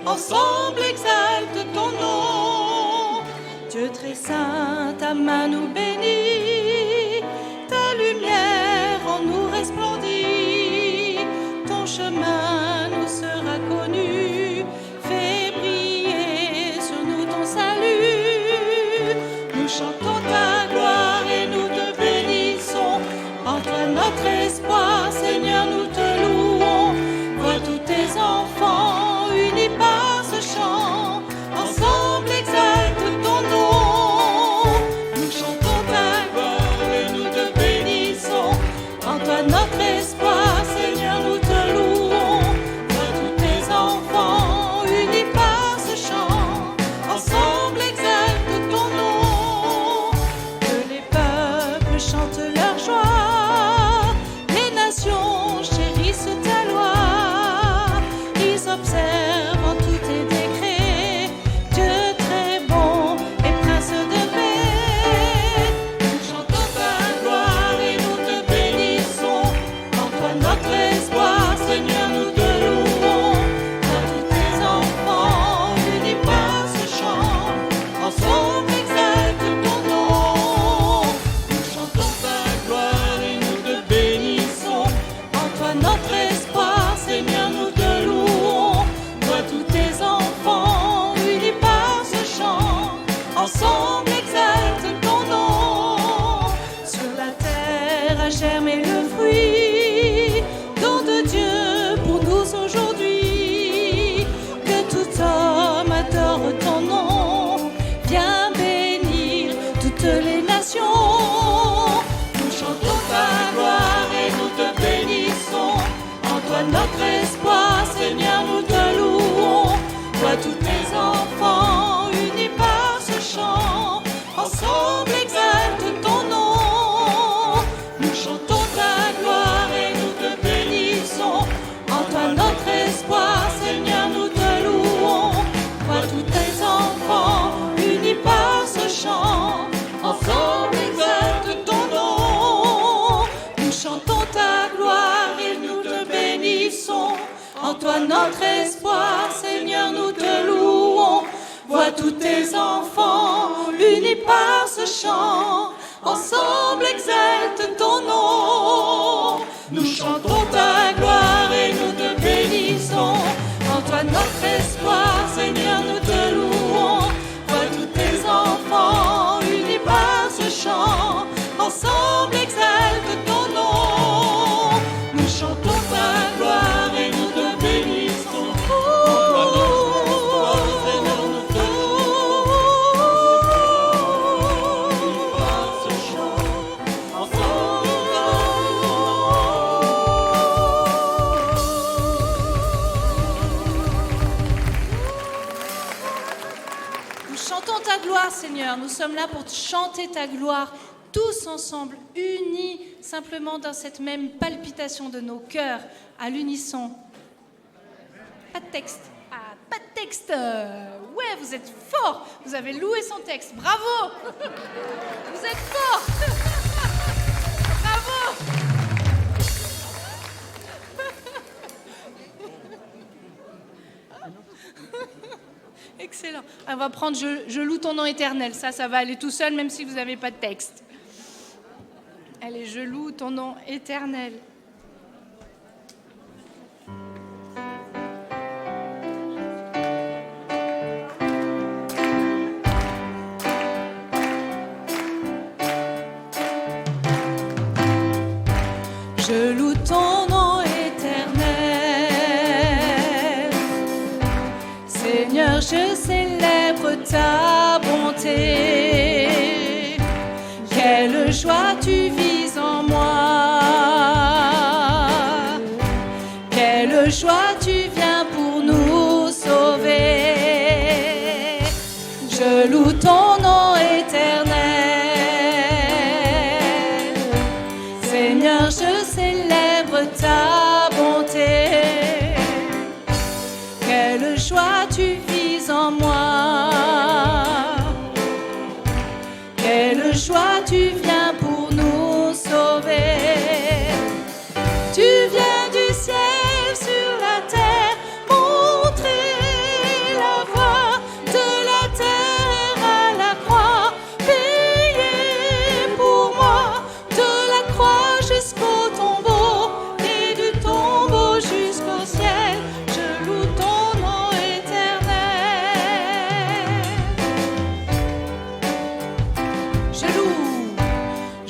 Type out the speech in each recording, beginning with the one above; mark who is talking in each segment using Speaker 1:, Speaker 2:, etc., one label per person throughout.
Speaker 1: Ensemble exalte ton nom. Dieu très saint, ta main nous bénit, ta lumière en nous resplendit, ton chemin nous sera connu, fais briller sur nous ton salut. Nous chantons ta gloire et nous te bénissons, en toi notre espoir, Seigneur, nous te louons. Vois tous tes enfants unis par ce chant, ensemble exalte ton nom. Nous chantons ta gloire et nous te bénissons, en toi notre espoir, Seigneur, nous te louons. Vois tous tes enfants unis par ce chant, ensemble exalte ton nom. Que les peuples chantent leur joie, les nations chérissent ta loi. Ils observent en tous tes décrets, Dieu très bon et prince de paix. Nous chantons ta gloire et nous te bénissons, en toi notre espoir, Seigneur, nous te louons. Vois tous tes enfants unis par ce chant, ensemble exalte ton nom. Nous chantons ta gloire et nous te bénissons, en toi notre espoir, Seigneur, nous te louons. Vois tous tes enfants unis par ce chant, ensemble exalte ton nom. Sur la terre a germé le fruit, don de Dieu pour nous aujourd'hui. Que tout homme adore ton nom, viens bénir toutes les nations. Nous chantons ta gloire et nous te bénissons, en toi notre espoir, Seigneur, nous te louons. Vois tous tes enfants unis par ce chant, ensemble exalte ton nom. Nous chantons ta gloire et nous te bénissons, en toi notre espoir, Seigneur, nous te louons. Vois tous tes enfants unis par ce chant, ensemble exalte ton nom. Nous chantons ta gloire et nous te bénissons, en toi notre espoir, Seigneur, nous te louons. Vois tous tes enfants unis par ce chant, ensemble exalte ton nom. Nous chantons ta gloire et nous te bénissons, en toi notre espoir, Seigneur, nous te louons. Vois tous tes enfants unis par ce chant, ensemble exalte ton nom. Nous chantons ta gloire et nous te bénissons, en toi notre espoir, Seigneur, nous te louons. Unis par ce chant, ensemble Nous chantons ta gloire, Seigneur. Nous sommes là pour chanter ta gloire, tous ensemble, unis, simplement dans cette même palpitation de nos cœurs, à l'unisson. Pas de texte. Ah, pas de texte. Ouais, vous êtes forts. Vous avez loué son texte. Bravo. Vous êtes forts. Bravo. Excellent. On va prendre je loue ton nom éternel. Ça va aller tout seul, même si vous n'avez pas de texte. Allez, je loue ton nom éternel. Je loue ton nom éternel. Seigneur, je célèbre ta bonté. Quelle joie tu vis en moi.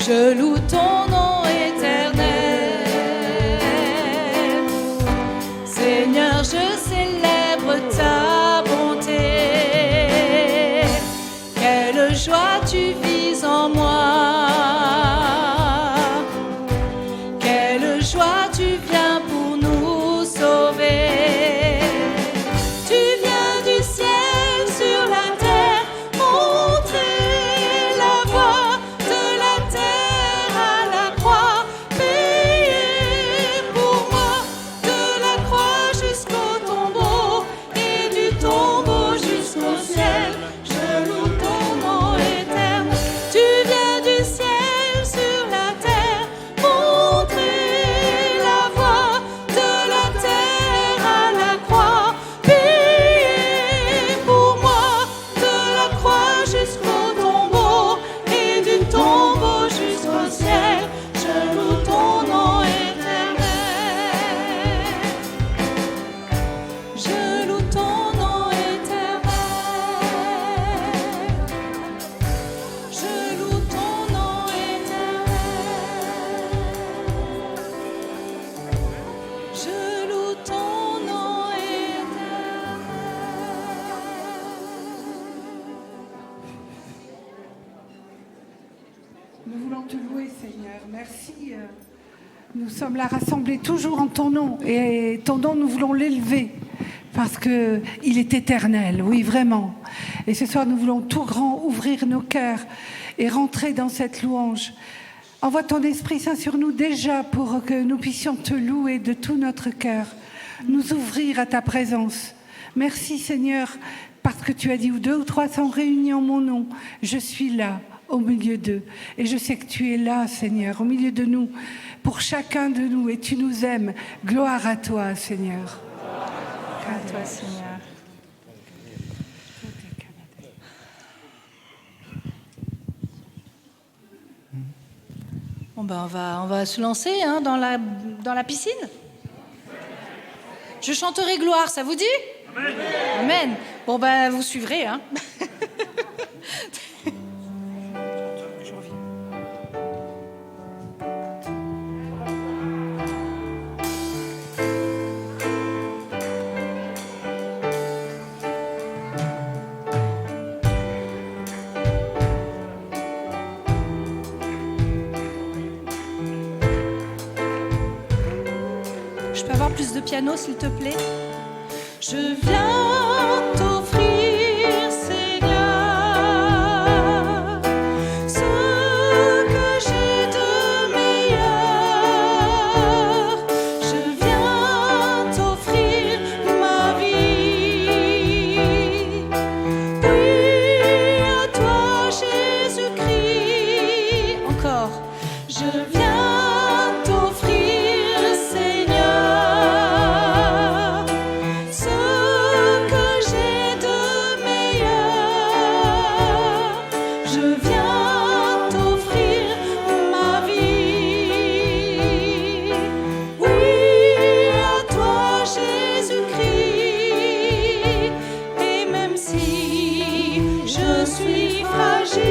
Speaker 1: Je loue ton nom éternel. Seigneur, je célèbre ta bonté. Quelle joie tu vis en moi. Quelle joie tu viens pour nous sauver. Tu viens du ciel sur la terre, montrer la voie de la terre à la croix, payer pour moi de la croix jusqu'au tombeau et du tombeau jusqu'au ciel. Je loue ton nom éternel. Tu viens du ciel sur la terre, montrer la voie de la terre à la croix, payer pour moi de la croix jusqu'au tombeau et du tombeau jusqu'au ciel. Je loue ton nom éternel. Je loue ton nom éternel. Je loue ton nom éternel. Je loue ton nom éternel.
Speaker 2: Nous voulons te louer, Seigneur. Merci. Nous sommes là rassemblés toujours en ton nom. Et ton nom, nous voulons l'élever. Parce qu'il est éternel, oui, vraiment. Et ce soir, nous voulons tout grand ouvrir nos cœurs et rentrer dans cette louange. Envoie ton Esprit Saint sur nous déjà pour que nous puissions te louer de tout notre cœur. Nous ouvrir à ta présence. Merci, Seigneur, parce que tu as dit où 2 ou 3 sont réunis en mon nom, je suis là au milieu d'eux. Et je sais que tu es là, Seigneur, au milieu de nous, pour chacun de nous, et tu nous aimes. Gloire à toi, Seigneur.
Speaker 1: À toi, Seigneur. Bon ben on va se lancer dans la piscine. Je chanterai gloire, ça vous dit? Amen. Amen. Bon ben vous suivrez. Je reviens. Je peux avoir plus de piano, s'il te plaît? Je viens t'offrir, Seigneur, ce que j'ai de meilleur. Je viens t'offrir ma vie. Oui, à toi, Jésus-Christ. Encore. Je viens t'offrir, Seigneur, ce que j'ai de meilleur. Je viens t'offrir ma vie. Oui, à toi, Jésus-Christ. Et même si je suis fragile,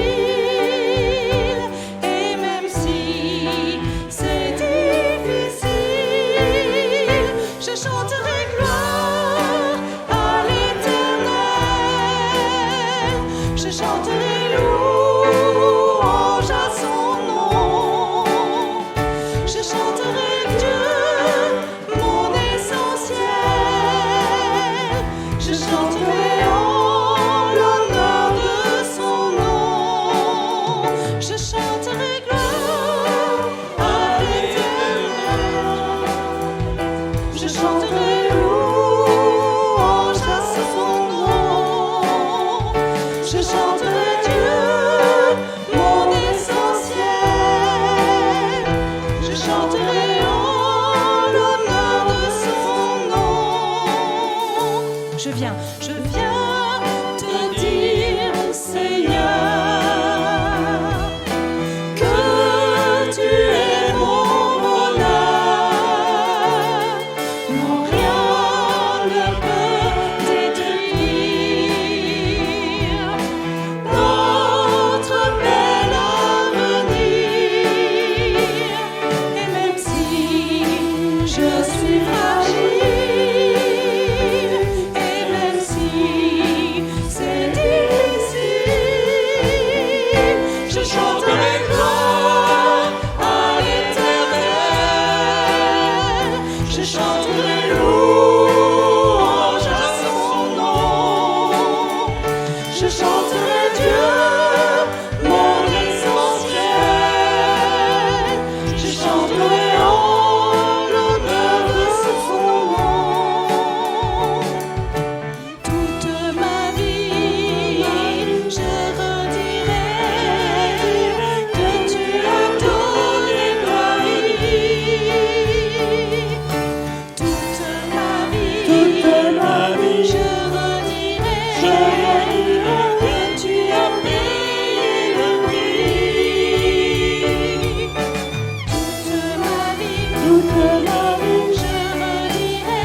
Speaker 1: et même si c'est difficile, je chanterai gloire à l'Éternel. Je chanterai louange à son nom. Je chanterai Dieu, mon essentiel. Je chanterai en l'honneur de son nom. Je chanterai gloire à l'Éternel. Je chanterai louange à son nom. Je chanterai Dieu, mon essentiel. Je chanterai en l'honneur de son nom. Je viens te dire, Seigneur, que tu es mon bonheur. Non, rien ne peut détruire Je chanterai Dieu, mon essentiel. Je chanterai en l'honneur de son nom. Toute ma vie, je redirai que tu as donné gloire et vie. Toute ma vie, je redirai que tu as payé le prix. Toute ma vie, je redirai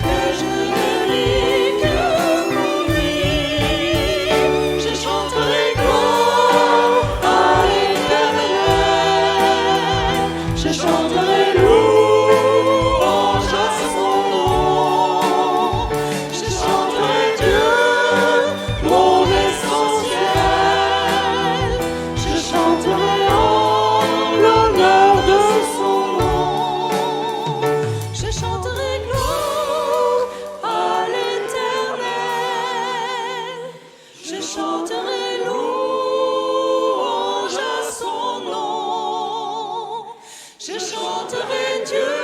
Speaker 1: que je ne vis que pour lui. Je chanterai gloire à l'Éternel. Je chanterai louange à son nom. Je chanterai Dieu, mon essentiel. Je chanterai en l'honneur de son nom. Je chanterai gloire à l'Éternel. Je chanterai louange à son nom. Je chanterai Dieu,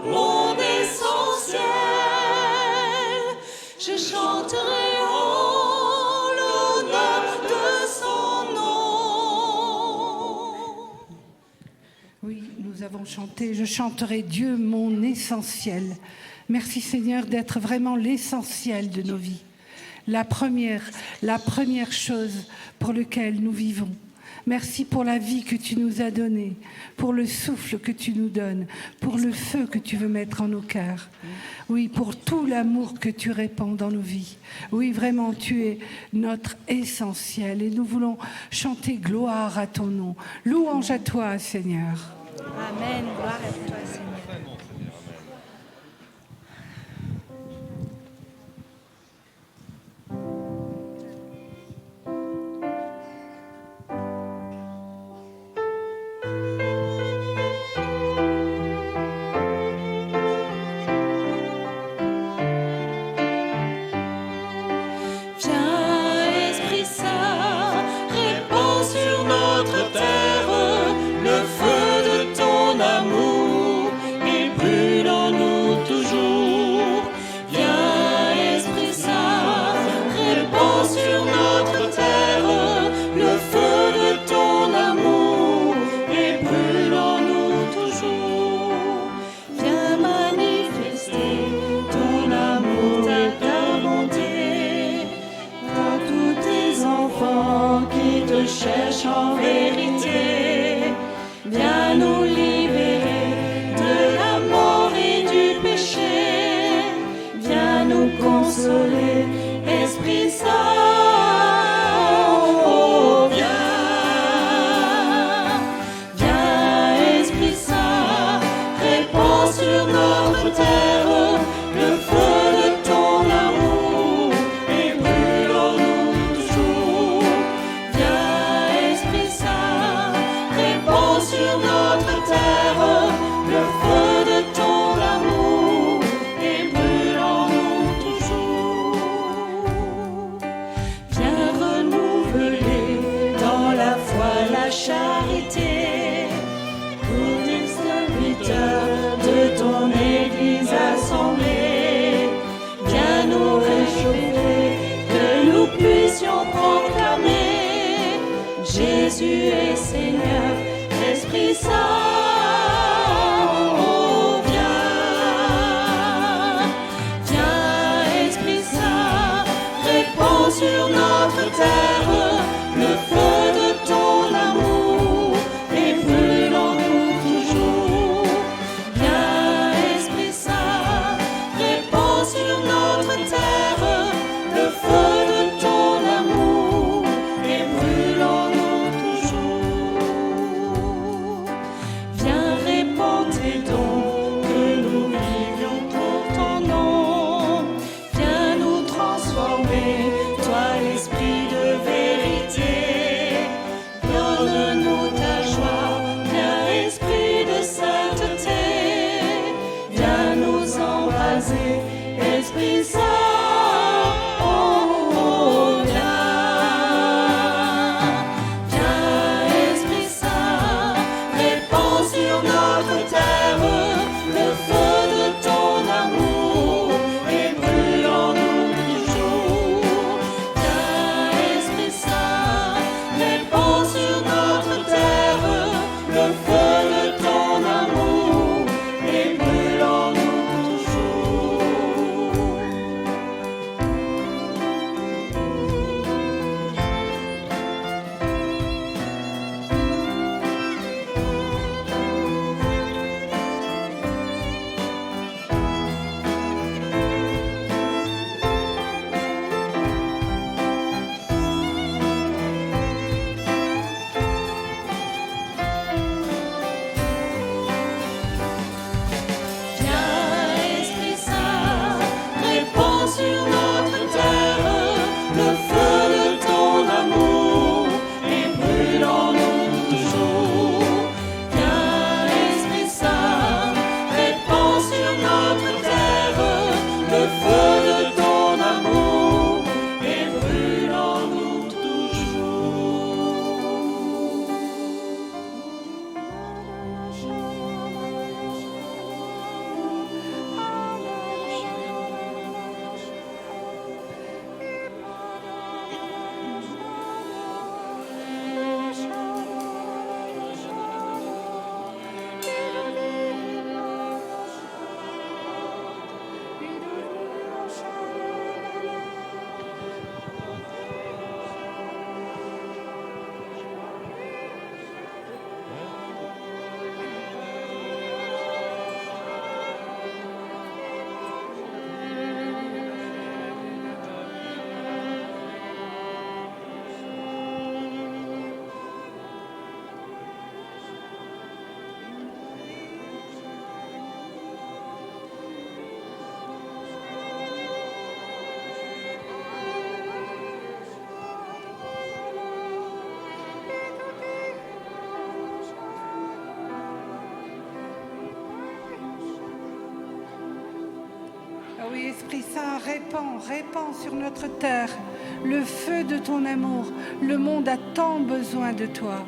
Speaker 1: mon essentiel. Je chanterai en l'honneur de son nom.
Speaker 2: Oui, nous avons chanté « Je chanterai Dieu, mon essentiel ». Merci Seigneur d'être vraiment l'essentiel de nos vies. La première chose pour laquelle nous vivons. Merci pour la vie que tu nous as donnée, pour le souffle que tu nous donnes, pour le feu que tu veux mettre en nos cœurs. Oui, pour tout l'amour que tu répands dans nos vies. Oui, vraiment, tu es notre essentiel et nous voulons chanter gloire à ton nom. Louange à toi, Seigneur.
Speaker 1: Amen. Gloire à toi, Seigneur. Viens, Esprit Saint, répands sur notre terre le feu de ton amour et brûle en nous toujours. Viens, Esprit Saint, répands sur notre terre le feu de ton amour et brûle en nous toujours. Viens manifester ton amour et ta bonté dans tous tes enfants qui te cherchent en vérité. Viens nous libérer de la mort et du péché. Viens nous consoler, Esprit Saint. Oh, viens, viens, Esprit Saint, répands sur notre terre le feu de ton amour et brûle en nous toujours. Viens, Esprit Saint, répands sur notre terre le feu de ton amour et brûle en nous toujours. Viens renouveler dans la foi la charité pour tes serviteurs de ton Église assemblée. Viens nous réchauffer, que nous puissions proclamer Jésus est Seigneur, Esprit Saint. Oh, viens, viens, Esprit Saint, répands sur notre terre le feu de ton amour et brûle en nous toujours. Viens, Esprit Saint, répands sur notre terre le feu de ton amour et brûle en nous toujours. Viens répandre tes dons, que nous vivions pour ton nom. Viens nous transformer, toi l'Esprit de vérité. Donne-nous ta joie, viens Esprit de sainteté. Viens nous embraser, Esprit Saint. Oh,
Speaker 2: Saint, répands sur notre terre le feu de ton amour. Le monde a tant besoin de toi.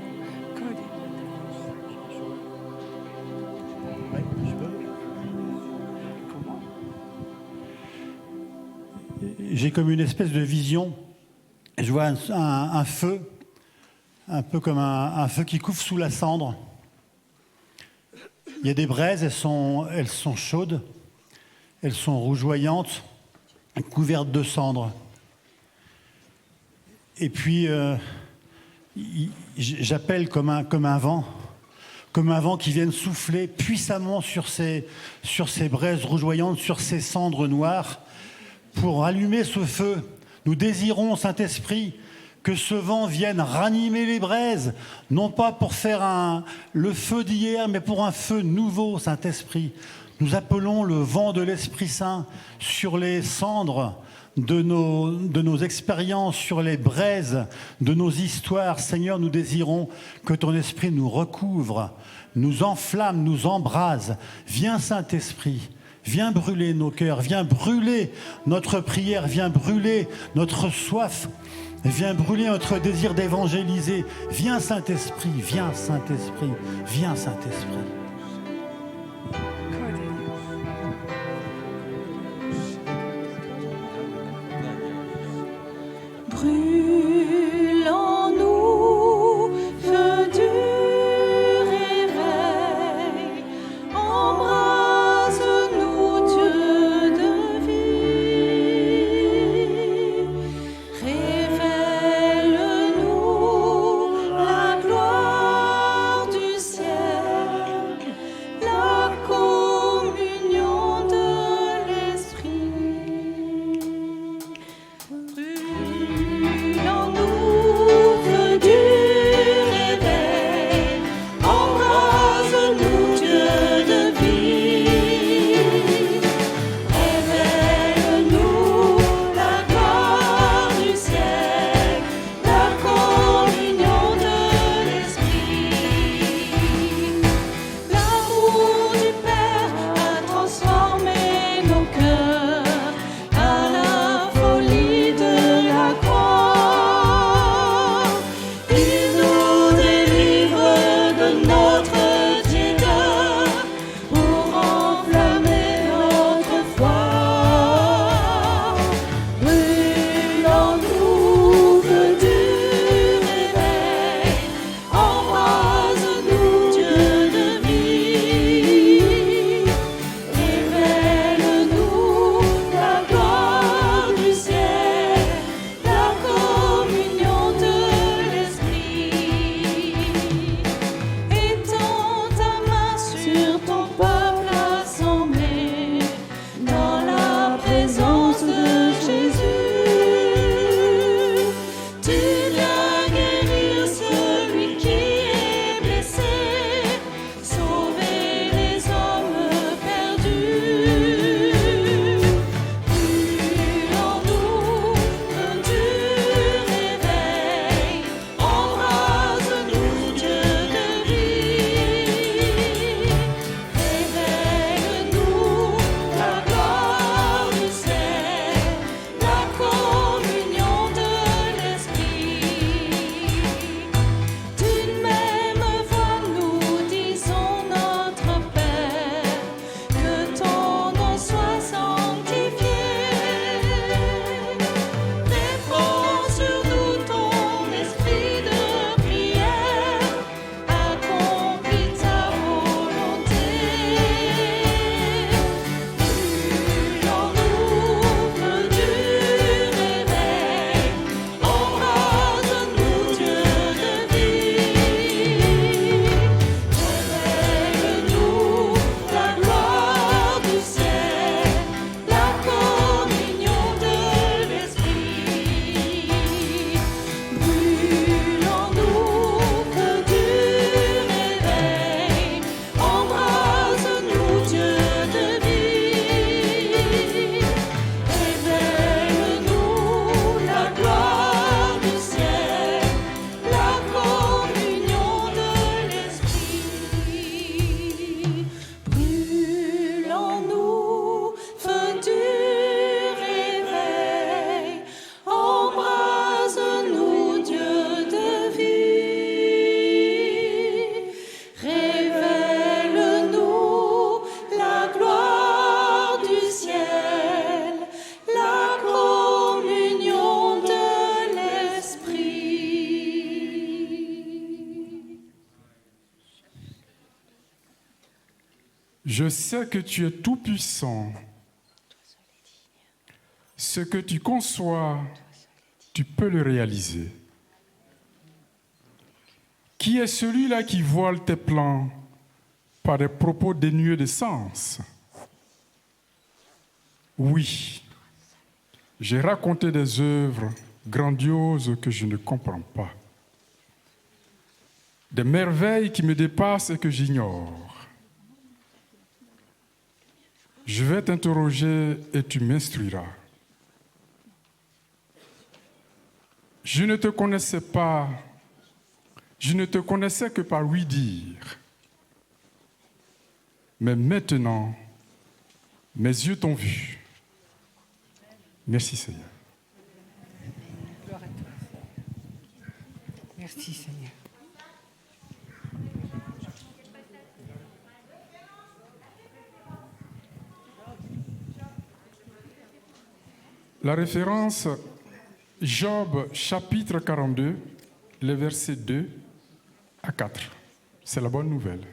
Speaker 3: J'ai comme une espèce de vision. Je vois un feu, un peu comme un feu qui couvre sous la cendre. Il y a des braises, elles sont chaudes, elles sont rougeoyantes, couvertes de cendres. Et puis, j'appelle comme un vent qui vienne souffler puissamment sur ces braises rougeoyantes, sur ces cendres noires, pour allumer ce feu. Nous désirons, Saint-Esprit, que ce vent vienne ranimer les braises, non pas pour faire le feu d'hier, mais pour un feu nouveau, Saint-Esprit. Nous appelons le vent de l'Esprit Saint sur les cendres de nos expériences, sur les braises de nos histoires. Seigneur, nous désirons que ton Esprit nous recouvre, nous enflamme, nous embrase. Viens, Saint-Esprit. Viens brûler nos cœurs, viens brûler notre prière, viens brûler notre soif, viens brûler notre désir d'évangéliser. Viens Saint-Esprit, viens Saint-Esprit, viens Saint-Esprit.
Speaker 1: Brûle en nous, feu du réveil, embrase-nous, Dieu de vie, révèle-nous la gloire du ciel,
Speaker 4: Je sais que tu es tout-puissant. Ce que tu conçois, tu peux le réaliser. Qui est celui-là qui voile tes plans par des propos dénués de sens? Oui, j'ai raconté des œuvres grandioses que je ne comprends pas, des merveilles qui me dépassent et que j'ignore. Je vais t'interroger et tu m'instruiras. Je ne te connaissais pas, je ne te connaissais que par ouï-dire. Mais maintenant, mes yeux t'ont vu. Merci Seigneur.
Speaker 2: Gloire à toi. Merci Seigneur.
Speaker 4: La référence Job chapitre 42, les versets 2 à 4. C'est la bonne nouvelle.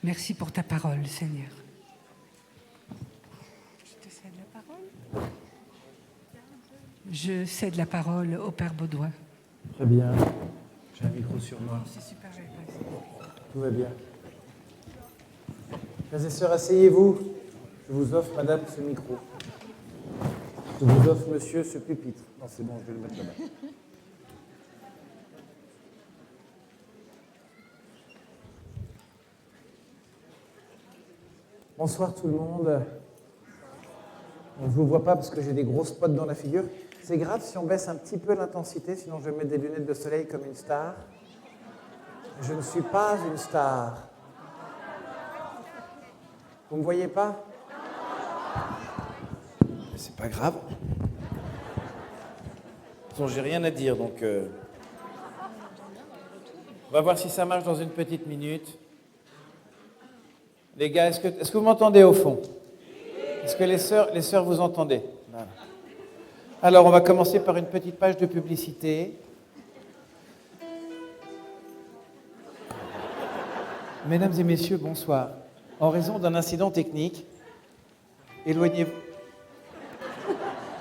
Speaker 2: Merci pour ta parole, Seigneur. Je te cède la parole. Je cède la parole au Père Baudouin.
Speaker 5: Très bien. J'ai un micro sur moi.
Speaker 2: C'est super.
Speaker 5: Tout va bien. Frères et sœurs, asseyez-vous. Je vous offre, madame, ce micro. Je vous offre, monsieur, ce pupitre. Non, c'est bon, je vais le mettre là-bas. Bonsoir tout le monde. On ne vous voit pas parce que j'ai des gros spots dans la figure. C'est grave si on baisse un petit peu l'intensité, sinon je vais mettre des lunettes de soleil comme une star. Je ne suis pas une star. Vous ne me voyez pas? C'est pas grave. De toute façon, j'ai rien à dire, donc on va voir si ça marche dans une petite minute. Les gars, est-ce que vous m'entendez au fond? Est-ce que les sœurs vous entendez? Voilà. Alors, on va commencer par une petite page de publicité. Mesdames et messieurs, bonsoir. En raison d'un incident technique, éloignez-vous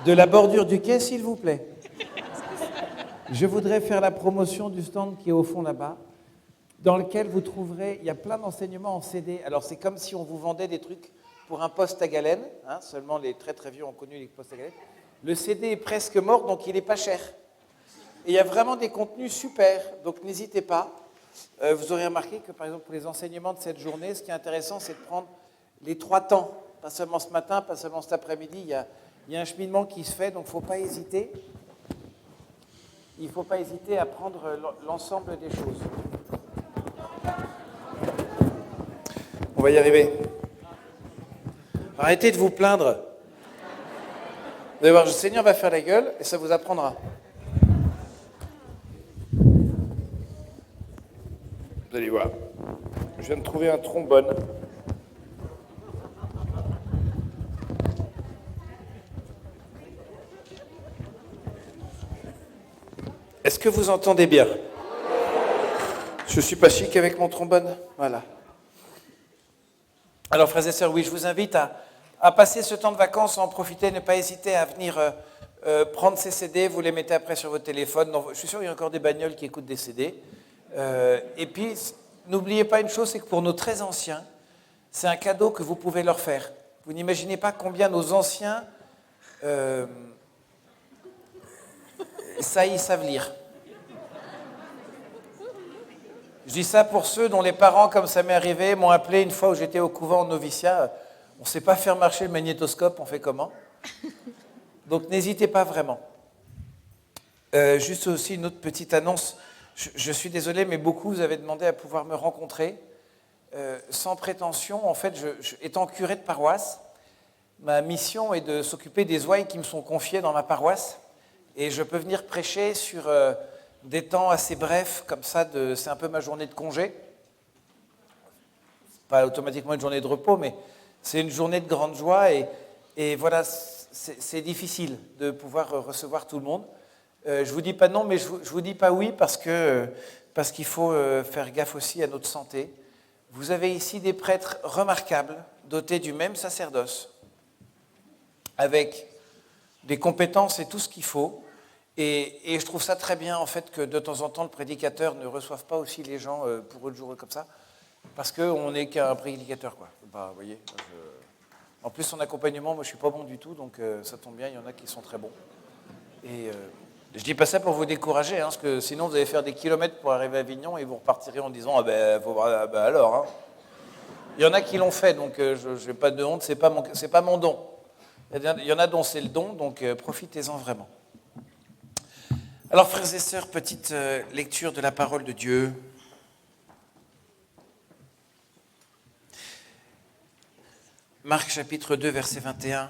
Speaker 5: de la bordure du quai, s'il vous plaît. Je voudrais faire la promotion du stand qui est au fond là-bas, dans lequel vous trouverez, il y a plein d'enseignements en CD. Alors, c'est comme si on vous vendait des trucs pour un poste à galène. Hein, seulement les très très vieux ont connu les postes à galène. Le CD est presque mort, donc il n'est pas cher. Et il y a vraiment des contenus super, donc n'hésitez pas. Vous aurez remarqué que, par exemple, pour les enseignements de cette journée, ce qui est intéressant, c'est de prendre les 3 temps. Pas seulement ce matin, pas seulement cet après-midi. Il y a un cheminement qui se fait, donc il ne faut pas hésiter. Il ne faut pas hésiter à prendre l'ensemble des choses. On va y arriver. Arrêtez de vous plaindre. Vous allez voir, le Seigneur va faire la gueule et ça vous apprendra. Vous allez voir. Je viens de trouver un trombone. Est-ce que vous entendez bien? Je ne suis pas chic avec mon trombone. Voilà. Alors, frères et sœurs, oui, je vous invite à passer ce temps de vacances, à en profiter, ne pas hésiter à venir prendre ces CD, vous les mettez après sur votre téléphone. Je suis sûr qu'il y a encore des bagnoles qui écoutent des CD. Et puis, n'oubliez pas une chose, c'est que pour nos très anciens, c'est un cadeau que vous pouvez leur faire. Vous n'imaginez pas combien nos anciens, ça, ils savent lire. Je dis ça pour ceux dont les parents, comme ça m'est arrivé, m'ont appelé une fois où j'étais au couvent en noviciat. On ne sait pas faire marcher le magnétoscope, on fait comment? Donc n'hésitez pas vraiment. Juste aussi une autre petite annonce. Je suis désolé, mais beaucoup vous avez demandé à pouvoir me rencontrer. Sans prétention, en fait, étant curé de paroisse, ma mission est de s'occuper des ouailles qui me sont confiées dans ma paroisse. Et je peux venir prêcher sur des temps assez brefs, comme ça, c'est un peu ma journée de congé. Pas automatiquement une journée de repos, mais c'est une journée de grande joie. Et voilà, c'est difficile de pouvoir recevoir tout le monde. Je vous dis pas non, mais je vous dis pas oui parce qu'il faut faire gaffe aussi à notre santé. vous avez ici des prêtres remarquables, dotés du même sacerdoce, avec des compétences et tout ce qu'il faut. Et je trouve ça très bien, en fait, que de temps en temps, le prédicateur ne reçoive pas aussi les gens pour eux jours comme ça, parce qu'on n'est qu'un prédicateur, quoi. Bah, vous voyez, en plus, son accompagnement, moi, je ne suis pas bon du tout, donc ça tombe bien, il y en a qui sont très bons. Et je ne dis pas ça pour vous décourager, hein, parce que sinon, vous allez faire des kilomètres pour arriver à Avignon et vous repartirez en disant « Ah ben, faut voir, ah ben alors hein. ». Il y en a qui l'ont fait, donc je n'ai pas de honte, c'est pas mon don. Il y en a dont c'est le don, donc profitez-en vraiment. Alors, frères et sœurs, petite lecture de la parole de Dieu. Marc chapitre 2, verset 21.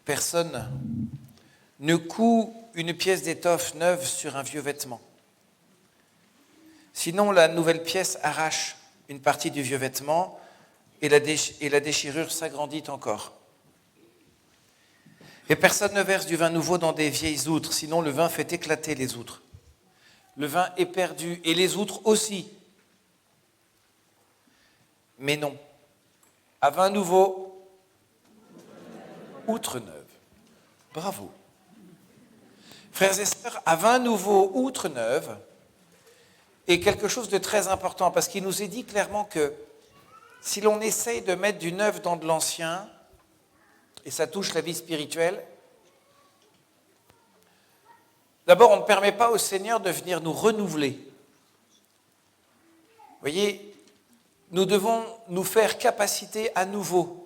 Speaker 5: Personne ne coud une pièce d'étoffe neuve sur un vieux vêtement. Sinon, la nouvelle pièce arrache une partie du vieux vêtement et la déchirure s'agrandit encore. Et personne ne verse du vin nouveau dans des vieilles outres, sinon le vin fait éclater les outres. Le vin est perdu et les outres aussi. Mais non, à vin nouveau, outre neuve. Bravo. Frères et sœurs, à vin nouveau, outre neuve, est quelque chose de très important parce qu'il nous est dit clairement que si l'on essaye de mettre du neuf dans de l'ancien, et ça touche la vie spirituelle, d'abord, on ne permet pas au Seigneur de venir nous renouveler. Vous voyez, nous devons nous faire capacité à nouveau.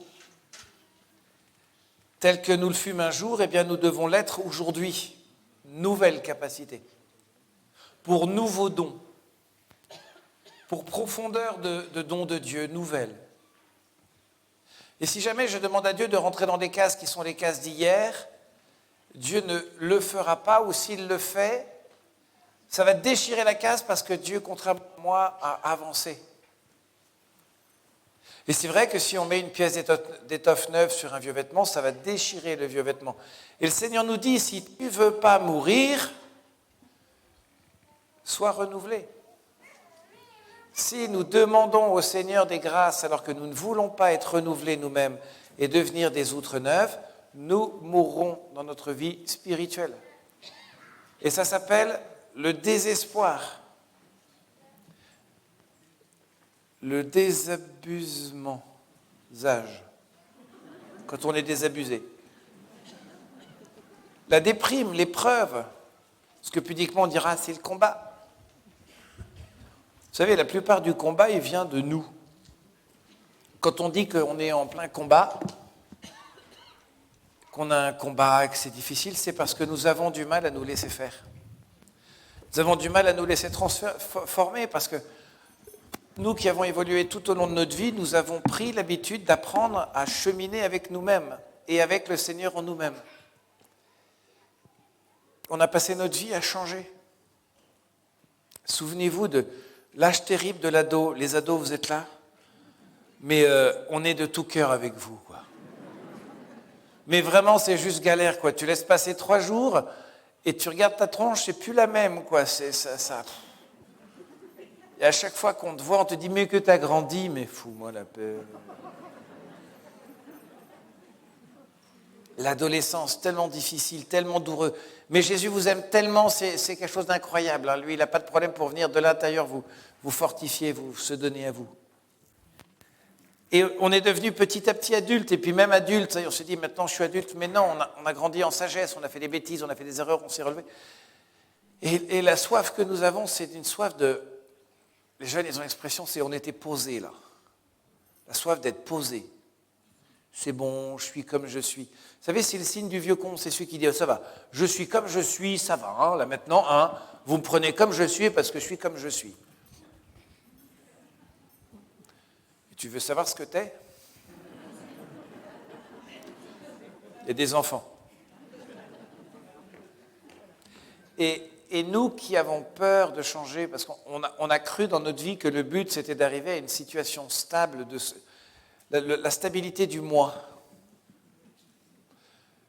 Speaker 5: Tel que nous le fûmes un jour, eh bien nous devons l'être aujourd'hui. Nouvelle capacité. Pour nouveaux dons. Pour profondeur de dons de Dieu, nouvelle. Et si jamais je demande à Dieu de rentrer dans des cases qui sont les cases d'hier, Dieu ne le fera pas, ou s'il le fait, ça va déchirer la case parce que Dieu, contrairement à moi, a avancé. Et c'est vrai que si on met une pièce d'étoffe neuve sur un vieux vêtement, ça va déchirer le vieux vêtement. Et le Seigneur nous dit, si tu ne veux pas mourir, sois renouvelé. Si nous demandons au Seigneur des grâces alors que nous ne voulons pas être renouvelés nous-mêmes et devenir des outres neuves, nous mourrons dans notre vie spirituelle. Et ça s'appelle le désespoir. Le désabusement. Quand on est désabusé. La déprime, l'épreuve. Ce que pudiquement on dira, c'est le combat. Vous savez, la plupart du combat, il vient de nous. Quand on dit qu'on est en plein combat, qu'on a un combat, que c'est difficile, c'est parce que nous avons du mal à nous laisser faire. Nous avons du mal à nous laisser transformer parce que nous qui avons évolué tout au long de notre vie, nous avons pris l'habitude d'apprendre à cheminer avec nous-mêmes et avec le Seigneur en nous-mêmes. On a passé notre vie à changer. Souvenez-vous de l'âge terrible de l'ado. Les ados, vous êtes là? Mais on est de tout cœur avec vous, quoi. Mais vraiment, c'est juste galère, quoi. Tu laisses passer 3 jours et tu regardes ta tronche, c'est plus la même, quoi. C'est ça. Et à chaque fois qu'on te voit, on te dit, mais que t'as grandi, mais fous-moi la paix. L'adolescence, tellement difficile, tellement douloureux. Mais Jésus vous aime tellement, c'est quelque chose d'incroyable. Hein. Lui, il n'a pas de problème pour venir de l'intérieur vous fortifier, vous se donner à vous. Et on est devenu petit à petit adulte, et puis même adulte, on se dit maintenant je suis adulte, mais non, on a grandi en sagesse, on a fait des bêtises, on a fait des erreurs, on s'est relevé. Et la soif que nous avons, c'est une soif de... Les jeunes, ils ont l'expression, c'est on était posé là. La soif d'être posé. C'est bon, je suis comme je suis. Vous savez, c'est le signe du vieux con, c'est celui qui dit oh, ça va, je suis comme je suis, ça va. Hein, là maintenant, vous me prenez comme je suis parce que je suis comme je suis. Et tu veux savoir ce que t'es? Il y a des enfants. Et nous qui avons peur de changer, parce qu'on a cru dans notre vie que le but c'était d'arriver à une situation stable, la stabilité du moi.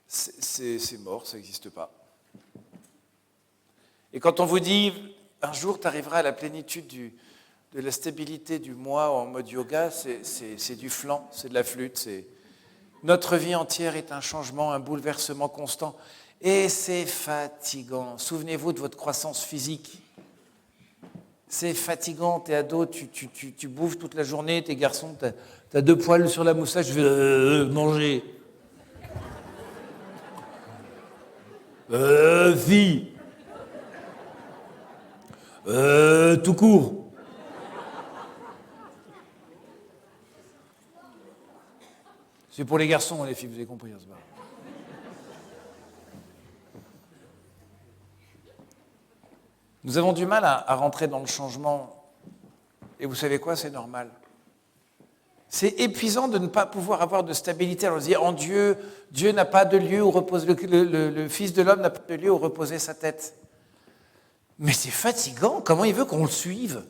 Speaker 5: C'est mort, ça n'existe pas. Et quand on vous dit, un jour tu arriveras à la plénitude de la stabilité du moi en mode yoga, c'est du flan, c'est de la flûte. Notre vie entière est un changement, un bouleversement constant. Et c'est fatigant. Souvenez-vous de votre croissance physique. C'est fatigant, t'es ado, tu bouffes toute la journée, t'es garçon, t'as 2 poils sur la moustache, tu veux manger. Fille. Tout court. C'est pour les garçons, les filles, vous avez compris. C'est pas... Nous avons du mal à rentrer dans le changement. Et vous savez quoi, c'est normal. C'est épuisant de ne pas pouvoir avoir de stabilité. Alors on se dit, en Dieu, Dieu n'a pas de lieu où reposer, le Fils de l'homme n'a pas de lieu où reposer sa tête. Mais c'est fatigant, comment il veut qu'on le suive ?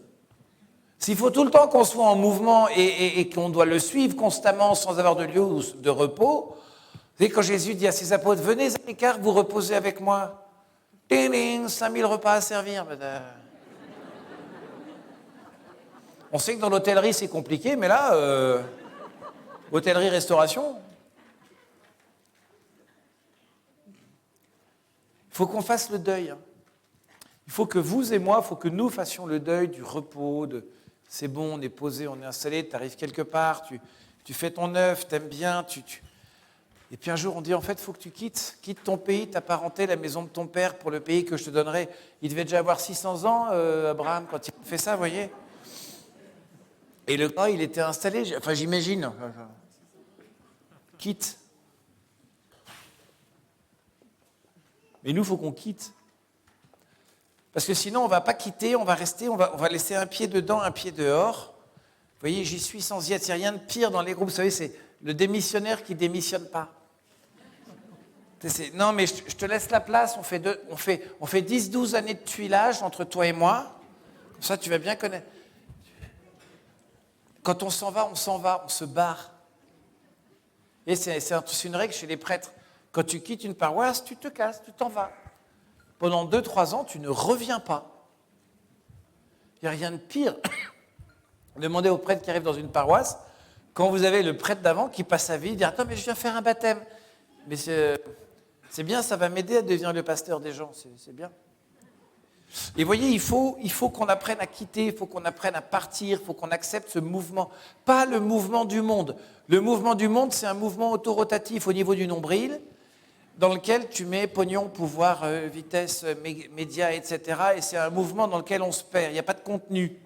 Speaker 5: S'il faut tout le temps qu'on soit en mouvement et qu'on doit le suivre constamment sans avoir de lieu de repos, vous savez, quand Jésus dit à ses apôtres, venez à l'écart, vous reposez avec moi. Ding, ding, 5000 repas à servir. On sait que dans l'hôtellerie, c'est compliqué, mais là, hôtellerie-restauration, il faut qu'on fasse le deuil. Il faut que vous et moi, il faut que nous fassions le deuil du repos, c'est bon, on est posé, on est installé, tu arrives quelque part, tu fais ton œuvre, tu aimes bien, et puis un jour on dit en fait, il faut que tu quittes ton pays, ta parenté, la maison de ton père pour le pays que je te donnerai. Il devait déjà avoir 600 ans, Abraham, quand il fait ça, vous voyez. Et le gars, il était installé, enfin j'imagine, quitte. Mais nous, il faut qu'on quitte. Parce que sinon, on ne va pas quitter, on va rester, on va laisser un pied dedans, un pied dehors. Vous voyez, j'y suis sans y être. Il n'y a rien de pire dans les groupes. Vous savez, c'est le démissionnaire qui ne démissionne pas. Non, mais je te laisse la place. On fait 10-12 années de tuilage entre toi et moi. Comme ça, tu vas bien connaître. Quand on s'en va, on se barre. Et c'est une règle chez les prêtres. Quand tu quittes une paroisse, tu te casses, tu t'en vas. Pendant 2-3 ans, tu ne reviens pas. Il n'y a rien de pire. Demandez aux prêtres qui arrivent dans une paroisse, quand vous avez le prêtre d'avant qui passe sa vie, dire « Attends, mais je viens faire un baptême. » Mais c'est bien, ça va m'aider à devenir le pasteur des gens, c'est bien. Et vous voyez, il faut qu'on apprenne à quitter, il faut qu'on apprenne à partir, il faut qu'on accepte ce mouvement. Pas le mouvement du monde. Le mouvement du monde, c'est un mouvement autorotatif au niveau du nombril, dans lequel tu mets pognon, pouvoir, vitesse, médias, etc. Et c'est un mouvement dans lequel on se perd, il n'y a pas de contenu.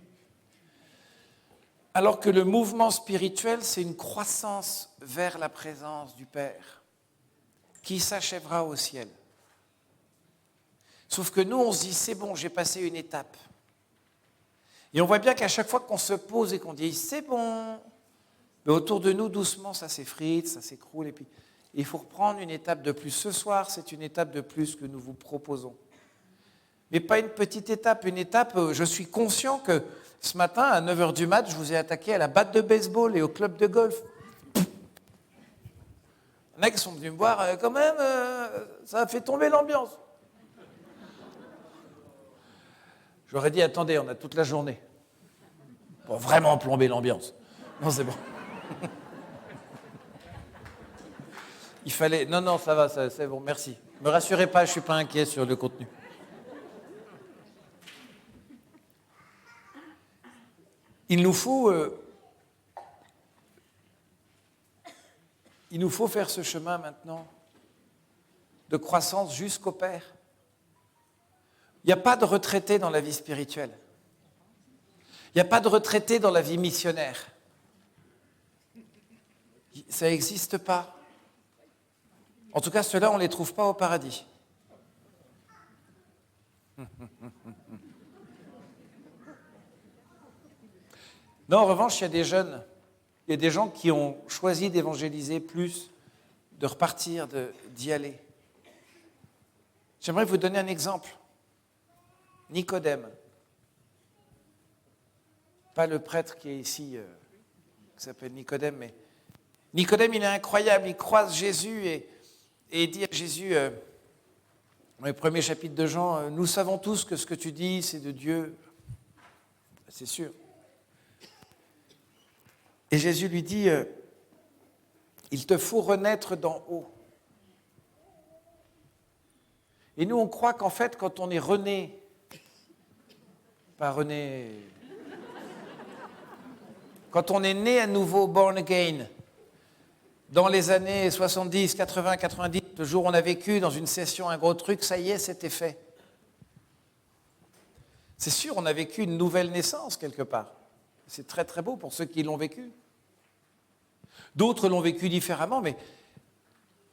Speaker 5: Alors que le mouvement spirituel, c'est une croissance vers la présence du Père, qui s'achèvera au ciel. Sauf que nous, on se dit, c'est bon, j'ai passé une étape. Et on voit bien qu'à chaque fois qu'on se pose et qu'on dit, c'est bon, mais autour de nous, doucement, ça s'effrite, ça s'écroule, et puis il faut reprendre une étape de plus. Ce soir, c'est une étape de plus que nous vous proposons. Mais pas une petite étape, une étape, je suis conscient que ce matin, à 9h du mat', je vous ai attaqué à la batte de baseball et au club de golf. Les mecs sont venus me voir, quand même, ça a fait tomber l'ambiance. J'aurais dit, attendez, on a toute la journée pour vraiment plomber l'ambiance. Non, c'est bon. Il fallait... Non, ça va, c'est bon, merci. Ne me rassurez pas, je ne suis pas inquiet sur le contenu. Il nous faut faire ce chemin maintenant de croissance jusqu'au Père. Il n'y a pas de retraité dans la vie spirituelle. Il n'y a pas de retraité dans la vie missionnaire. Ça n'existe pas. En tout cas, ceux-là, on ne les trouve pas au paradis. Non, en revanche, il y a des jeunes, il y a des gens qui ont choisi d'évangéliser plus, de repartir, d'y aller. J'aimerais vous donner un exemple. Nicodème. Pas le prêtre qui est ici, qui s'appelle Nicodème, mais Nicodème, il est incroyable, il croise Jésus et il dit à Jésus, dans les premiers chapitres de Jean, nous savons tous que ce que tu dis, c'est de Dieu. C'est sûr. Et Jésus lui dit, il te faut renaître d'en haut. Et nous, on croit qu'en fait, quand on est rené, pas rené, quand on est né à nouveau, born again, dans les années 70, 80, 90, le jour où on a vécu dans une session un gros truc, ça y est, c'était fait. C'est sûr, on a vécu une nouvelle naissance quelque part. C'est très très beau pour ceux qui l'ont vécu. D'autres l'ont vécu différemment, mais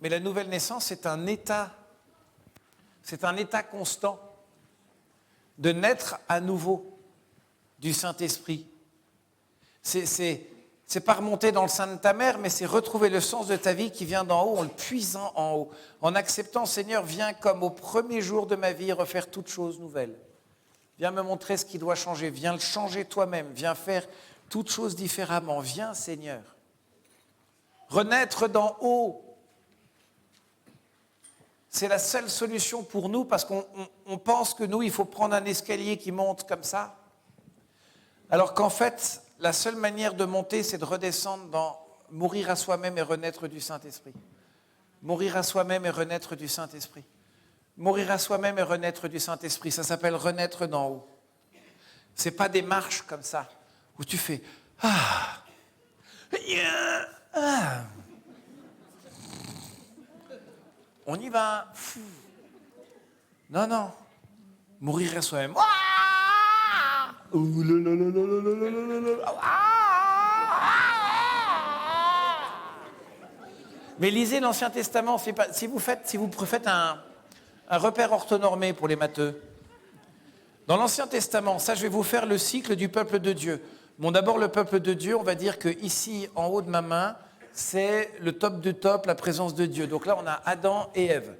Speaker 5: la nouvelle naissance, c'est un état constant de naître à nouveau du Saint-Esprit. C'est pas remonter dans le sein de ta mère, mais c'est retrouver le sens de ta vie qui vient d'en haut, en le puisant en haut, en acceptant, Seigneur, viens comme au premier jour de ma vie refaire toutes choses nouvelles. Viens me montrer ce qui doit changer, viens le changer toi-même, viens faire toutes choses différemment, viens, Seigneur. Renaître d'en haut, c'est la seule solution pour nous parce qu'on pense que nous, il faut prendre un escalier qui monte comme ça. Alors qu'en fait, la seule manière de monter, c'est de redescendre dans mourir à soi-même et renaître du Saint-Esprit. Mourir à soi-même et renaître du Saint-Esprit. Mourir à soi-même et renaître du Saint-Esprit, ça s'appelle renaître d'en haut. C'est pas des marches comme ça, où tu fais « Ah, ah. » On y va. Non, non. Mourir à soi-même. Ah. Mais lisez l'Ancien Testament. Si vous faites un repère orthonormé pour les matheux, dans l'Ancien Testament, ça je vais vous faire le cycle du peuple de Dieu. Bon, d'abord le peuple de Dieu, on va dire que ici, en haut de ma main, c'est le top du top, la présence de Dieu. Donc là, on a Adam et Ève.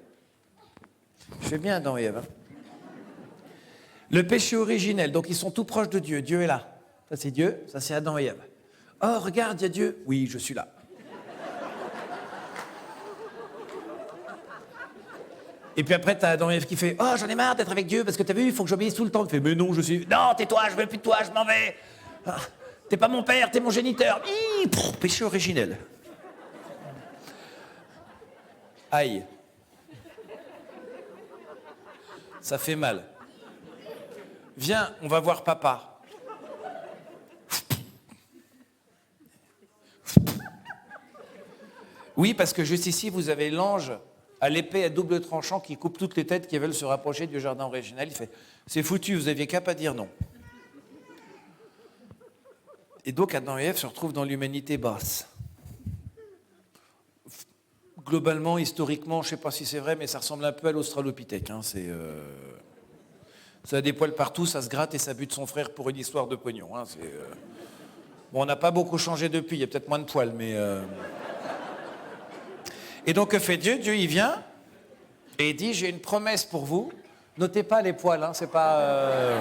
Speaker 5: Je fais bien Adam et Ève. Hein. Le péché originel, donc ils sont tout proches de Dieu. Dieu est là. Ça c'est Dieu, ça c'est Adam et Ève. Oh, regarde, il y a Dieu. Oui, je suis là. Et puis après, t'as Adam et Ève qui fait « Oh, j'en ai marre d'être avec Dieu parce que t'as vu, il faut que j'obéisse tout le temps. » Il fait « Mais non, je suis... Non, tais-toi, je veux plus de toi, je m'en vais. Ah, t'es pas mon père, t'es mon géniteur. Péché originel. Aïe. Ça fait mal. Viens, on va voir papa. Oui, parce que juste ici, vous avez l'ange à l'épée à double tranchant qui coupe toutes les têtes qui veulent se rapprocher du jardin original. Il fait « C'est foutu, vous aviez qu'à pas dire non. » Et donc Adam et Ève se retrouvent dans l'humanité basse. Globalement, historiquement, je ne sais pas si c'est vrai, mais ça ressemble un peu à l'Australopithèque. Hein. Ça a des poils partout, ça se gratte et ça bute son frère pour une histoire de pognon. Hein. Bon, on n'a pas beaucoup changé depuis, il y a peut-être moins de poils, mais... Et donc, que fait Dieu? Dieu, il vient et il dit, j'ai une promesse pour vous. Notez pas les poils, hein, c'est pas...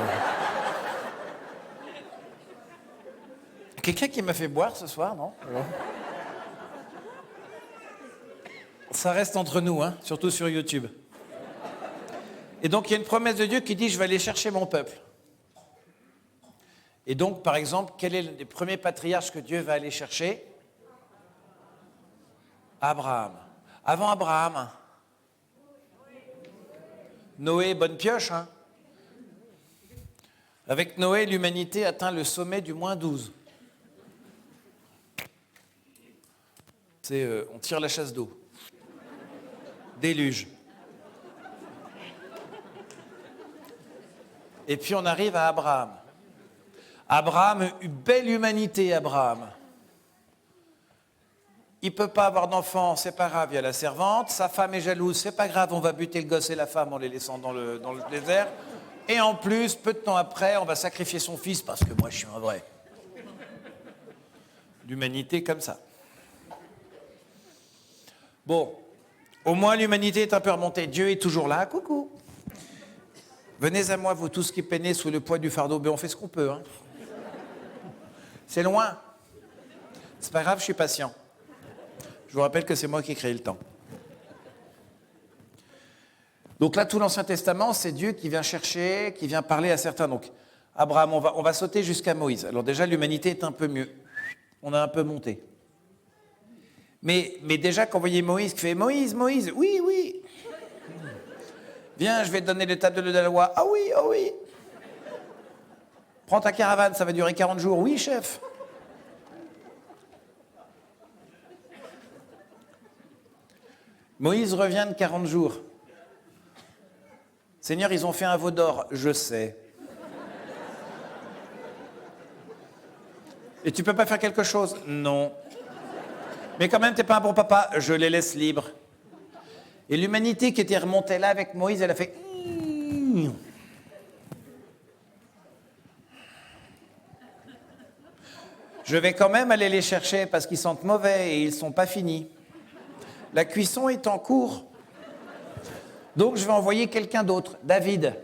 Speaker 5: Quelqu'un qui m'a fait boire ce soir, non? Ça reste entre nous, hein, surtout sur YouTube. Et donc, il y a une promesse de Dieu qui dit, je vais aller chercher mon peuple. Et donc, par exemple, quel est le des premiers patriarches que Dieu va aller chercher? Abraham. Avant Abraham, Noé, bonne pioche, hein. Avec Noé, l'humanité atteint le sommet du -12. On tire la chasse d'eau. Déluge. Et puis on arrive à Abraham. Abraham, une belle humanité, Abraham. Il ne peut pas avoir d'enfant, c'est pas grave, il y a la servante. Sa femme est jalouse, c'est pas grave, on va buter le gosse et la femme en les laissant dans le désert. Et en plus, peu de temps après, on va sacrifier son fils parce que moi je suis un vrai. L'humanité comme ça. Bon, au moins l'humanité est un peu remontée. Dieu est toujours là, coucou. Venez à moi, vous tous qui peinez sous le poids du fardeau. Mais on fait ce qu'on peut. Hein. C'est loin. C'est pas grave, je suis patient. Je vous rappelle que c'est moi qui ai créé le temps. Donc là, tout l'Ancien Testament, c'est Dieu qui vient chercher, qui vient parler à certains. Donc, Abraham, on va sauter jusqu'à Moïse. Alors déjà, l'humanité est un peu mieux. on a un peu monté. Mais déjà, quand vous voyez Moïse qui fait « Moïse, Moïse, oui, oui. Viens, je vais te donner les tableaux de la loi. Ah oui, ah oui. Prends ta caravane, ça va durer 40 jours. Oui, chef. » Moïse revient de 40 jours. Seigneur, ils ont fait un veau d'or. Je sais. Et tu peux pas faire quelque chose? Non. Mais quand même, t'es pas un bon papa. Je les laisse libres. Et l'humanité qui était remontée là avec Moïse, elle a fait... Je vais quand même aller les chercher parce qu'ils sentent mauvais et ils sont pas finis. La cuisson est en cours. Donc je vais envoyer quelqu'un d'autre, David.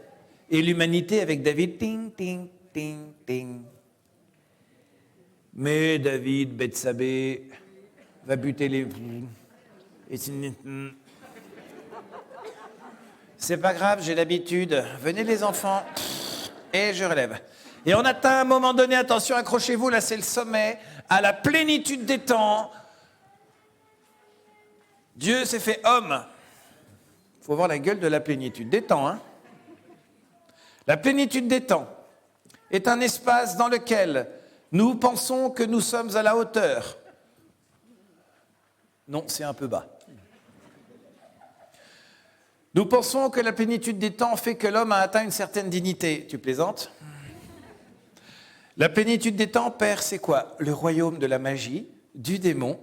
Speaker 5: Et l'humanité avec David, ting, ting, ting, ting. Mais David, Bethsabée, va buter les... C'est pas grave, j'ai l'habitude. Venez les enfants. Et je relève. Et on atteint un moment donné, attention, accrochez-vous, là c'est le sommet, à la plénitude des temps. Dieu s'est fait homme. Il faut voir la gueule de la plénitude des temps. Hein. La plénitude des temps est un espace dans lequel nous pensons que nous sommes à la hauteur. Non, c'est un peu bas. Nous pensons que la plénitude des temps fait que l'homme a atteint une certaine dignité. Tu plaisantes ? La plénitude des temps, Père, c'est quoi? Le royaume de la magie, du démon,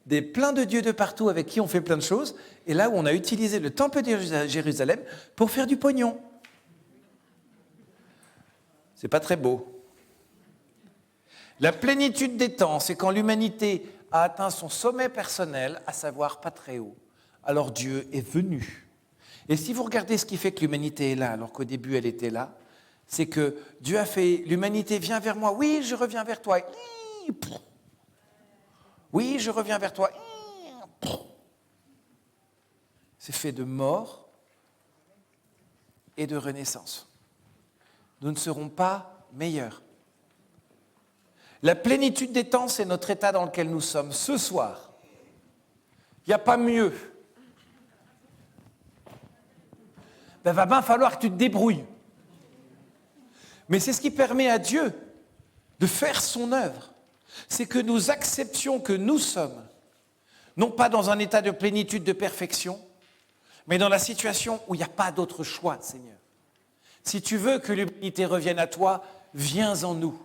Speaker 5: des pleins de dieux de partout avec qui on fait plein de choses, et là où on a utilisé le temple de Jérusalem pour faire du pognon. C'est pas très beau. La plénitude des temps, c'est quand l'humanité a atteint son sommet personnel, à savoir pas très haut. Alors Dieu est venu. Et si vous regardez ce qui fait que l'humanité est là, alors qu'au début elle était là, c'est que Dieu a fait, l'humanité vient vers moi, oui, je reviens vers toi. Oui, je reviens vers toi. C'est fait de mort et de renaissance. Nous ne serons pas meilleurs. La plénitude des temps, c'est notre état dans lequel nous sommes ce soir. Il n'y a pas mieux. Il va bien falloir que tu te débrouilles. Mais c'est ce qui permet à Dieu de faire son œuvre. C'est que nous acceptions que nous sommes, non pas dans un état de plénitude, de perfection, mais dans la situation où il n'y a pas d'autre choix, Seigneur. Si tu veux que l'humanité revienne à toi, viens en nous.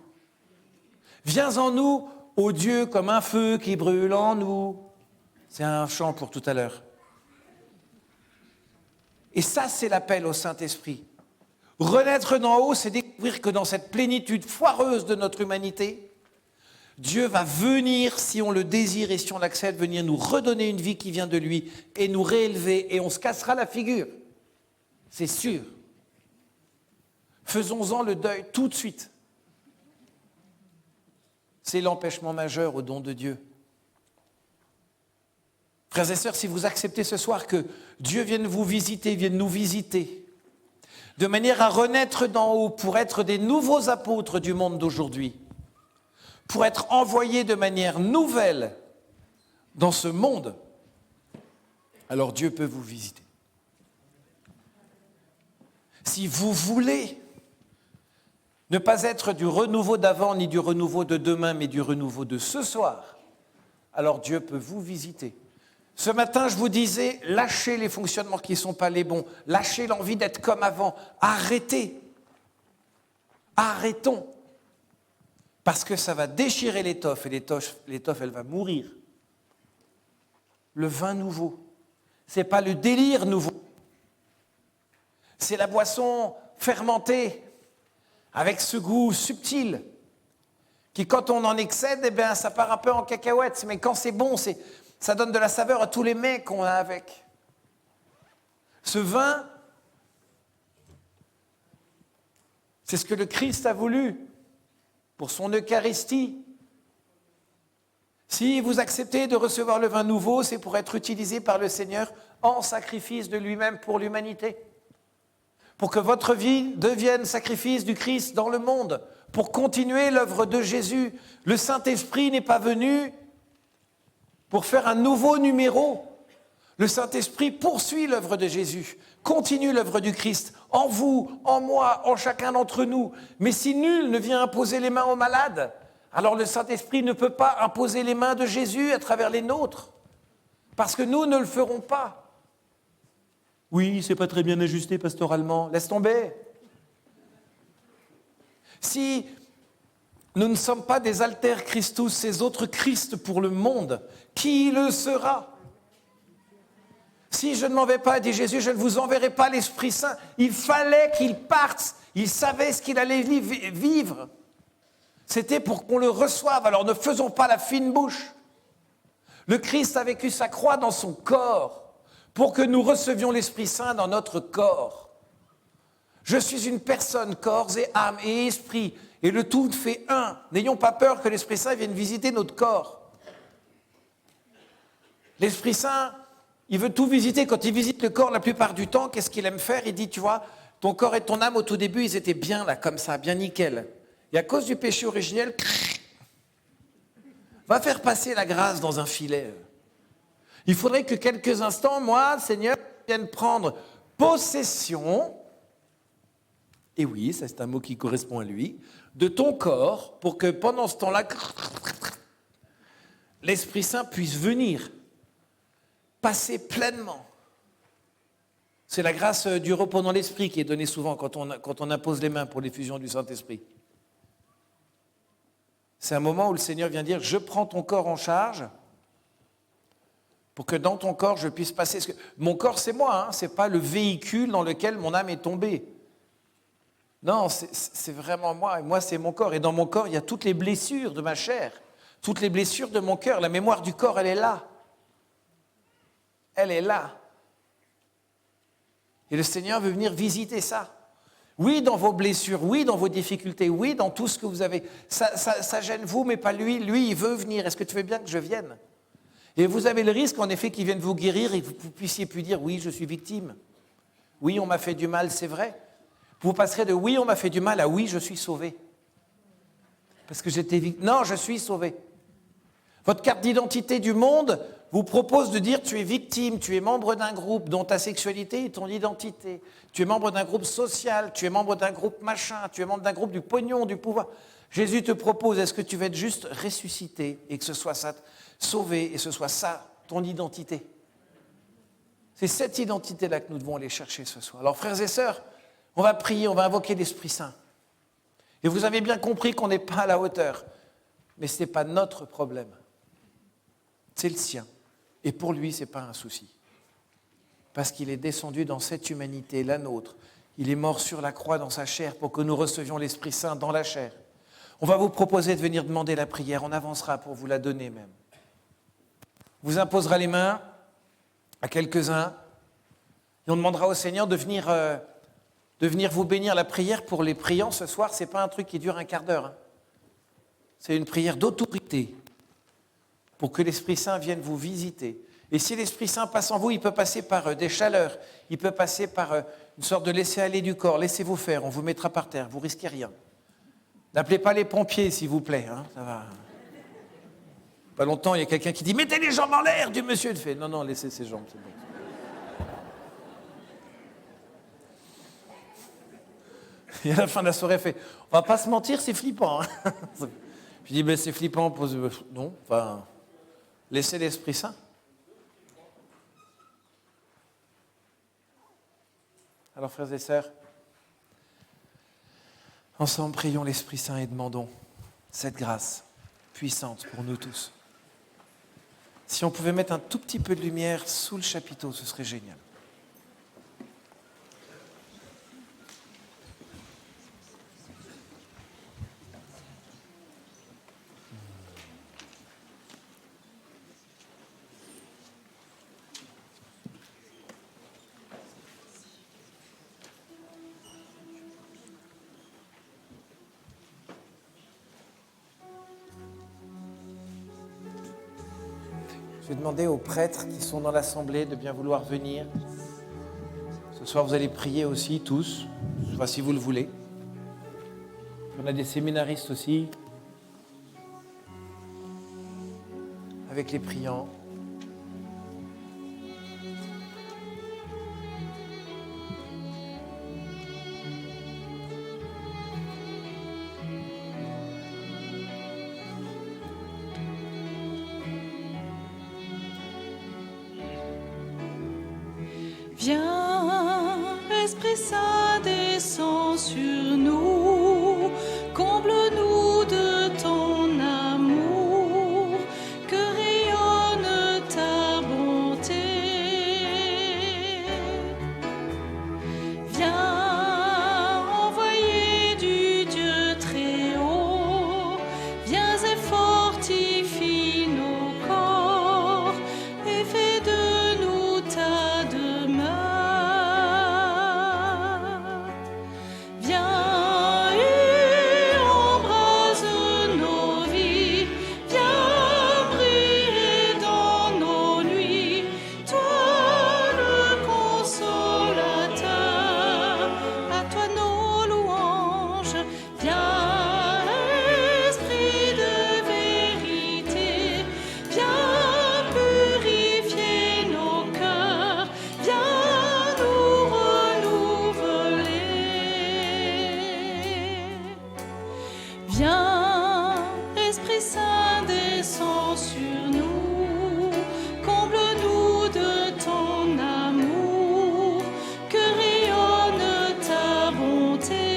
Speaker 5: Viens en nous, ô Dieu, comme un feu qui brûle en nous. C'est un chant pour tout à l'heure. Et ça, c'est l'appel au Saint-Esprit. Renaître d'en haut, c'est découvrir que dans cette plénitude foireuse de notre humanité, Dieu va venir, si on le désire et si on l'accepte, venir nous redonner une vie qui vient de lui et nous réélever et on se cassera la figure. C'est sûr. Faisons-en le deuil tout de suite. C'est l'empêchement majeur au don de Dieu. Frères et sœurs, si vous acceptez ce soir que Dieu vienne vous visiter, vienne nous visiter, de manière à renaître d'en haut pour être des nouveaux apôtres du monde d'aujourd'hui, pour être envoyés de manière nouvelle dans ce monde, alors Dieu peut vous visiter. Si vous voulez ne pas être du renouveau d'avant ni du renouveau de demain, mais du renouveau de ce soir, alors Dieu peut vous visiter. Ce matin, je vous disais, lâchez les fonctionnements qui ne sont pas les bons, lâchez l'envie d'être comme avant, arrêtez, arrêtons, parce que ça va déchirer l'étoffe, et l'étoffe, elle va mourir. Le vin nouveau, ce n'est pas le délire nouveau, c'est la boisson fermentée, avec ce goût subtil, qui quand on en excède, eh bien, ça part un peu en cacahuète, mais quand c'est bon, ça donne de la saveur à tous les mets qu'on a avec. Ce vin, c'est ce que le Christ a voulu pour son Eucharistie. Si vous acceptez de recevoir le vin nouveau, c'est pour être utilisé par le Seigneur en sacrifice de lui-même pour l'humanité. pour que votre vie devienne sacrifice du Christ dans le monde, pour continuer l'œuvre de Jésus. Le Saint-Esprit n'est pas venu pour faire un nouveau numéro. Le Saint-Esprit poursuit l'œuvre de Jésus, continue l'œuvre du Christ, en vous, en moi, en chacun d'entre nous. Mais si nul ne vient imposer les mains aux malades, alors le Saint-Esprit ne peut pas imposer les mains de Jésus à travers les nôtres, parce que nous ne le ferons pas. Oui, c'est pas très bien ajusté pastoralement, laisse tomber. Si nous ne sommes pas des alter Christus, ces autres Christ pour le monde, qui le sera ? Si je ne m'en vais pas, dit Jésus, je ne vous enverrai pas l'Esprit Saint. Il fallait qu'il parte. Il savait ce qu'il allait vivre. C'était pour qu'on le reçoive. Alors ne faisons pas la fine bouche. Le Christ a vécu sa croix dans son corps pour que nous recevions l'Esprit Saint dans notre corps. Je suis une personne, corps et âme et esprit, et le tout fait un. N'ayons pas peur que l'Esprit Saint vienne visiter notre corps. L'Esprit Saint, il veut tout visiter. Quand il visite le corps la plupart du temps, qu'est-ce qu'il aime faire ? Il dit, tu vois, ton corps et ton âme au tout début, ils étaient bien là, comme ça, bien nickel. Et à cause du péché originel, va faire passer la grâce dans un filet. Il faudrait que quelques instants, moi, Seigneur, vienne prendre possession, et oui, ça c'est un mot qui correspond à lui, de ton corps, pour que pendant ce temps-là, l'Esprit Saint puisse venir, passer pleinement. C'est la grâce du repos dans l'esprit qui est donnée souvent quand on impose les mains pour l'effusion du Saint-Esprit. C'est un moment où le Seigneur vient dire, je prends ton corps en charge, pour que dans ton corps, je puisse passer... Mon corps, c'est moi, ce n'est pas le véhicule dans lequel mon âme est tombée. Non, c'est vraiment moi, et moi, c'est mon corps. Et dans mon corps, il y a toutes les blessures de ma chair, toutes les blessures de mon cœur. La mémoire du corps, elle est là. Elle est là. Et le Seigneur veut venir visiter ça. Oui, dans vos blessures, oui, dans vos difficultés, oui, dans tout ce que vous avez. Ça gêne vous, mais pas lui. Lui, il veut venir. Est-ce que tu veux bien que je vienne ? Et vous avez le risque, en effet, qu'il vienne vous guérir et que vous puissiez plus dire « oui, je suis victime ». Oui, on m'a fait du mal, c'est vrai. Vous passerez de « oui, on m'a fait du mal » à « oui, je suis sauvé ». Parce que j'étais victime. Non, je suis sauvé. Votre carte d'identité du monde vous propose de dire « tu es victime, tu es membre d'un groupe dont ta sexualité est ton identité. Tu es membre d'un groupe social, tu es membre d'un groupe machin, tu es membre d'un groupe du pognon, du pouvoir. » Jésus te propose, est-ce que tu veux être juste ressuscité et que ce soit ça, sauvé, et ce soit ça, ton identité. C'est cette identité-là que nous devons aller chercher ce soir. Alors frères et sœurs, on va prier, on va invoquer l'Esprit Saint. Et vous avez bien compris qu'on n'est pas à la hauteur, mais ce n'est pas notre problème. C'est le sien. Et pour lui, ce n'est pas un souci. Parce qu'il est descendu dans cette humanité, la nôtre. Il est mort sur la croix dans sa chair pour que nous recevions l'Esprit Saint dans la chair. On va vous proposer de venir demander la prière. On avancera pour vous la donner même. On vous imposera les mains à quelques-uns et on demandera au Seigneur de venir vous bénir. La prière pour les priants ce soir, ce n'est pas un truc qui dure un quart d'heure. C'est une prière d'autorité pour que l'Esprit Saint vienne vous visiter. Et si l'Esprit Saint passe en vous, il peut passer par des chaleurs, il peut passer par une sorte de laisser-aller du corps. Laissez-vous faire, on vous mettra par terre, vous risquez rien. N'appelez pas les pompiers, s'il vous plaît, ça va. Pas longtemps, il y a quelqu'un qui dit « Mettez les jambes en l'air !» du monsieur de fait. Non, non, laissez ses jambes, c'est bon. Et à la fin de la soirée, il fait « On va pas se mentir, c'est flippant. » Je dis « Mais c'est flippant. » Non, enfin, laissez l'Esprit Saint. Alors, frères et sœurs, ensemble, prions l'Esprit Saint et demandons cette grâce puissante pour nous tous. Si on pouvait mettre un tout petit peu de lumière sous le chapiteau, ce serait génial. Je vais demander aux prêtres qui sont dans l'assemblée de bien vouloir venir ce Ce soir, vous allez prier aussi, tous, enfin, si vous le voulez. On a des séminaristes aussi, avec les priants.
Speaker 1: Viens, Esprit Saint, descends sur nous, comble-nous de ton amour, que rayonne ta bonté. Viens, envoyé du Dieu très haut, viens et fortifie nos corps, et fais de nous ta demeure. Viens et embrase nos vies, viens briller dans nos nuits, toi le consolateur, à toi nos louanges. Viens, Esprit de vérité, viens purifier nos cœurs, viens nous renouveler. Viens, Esprit Saint, descends sur nous, comble-nous de ton amour, que rayonne ta bonté.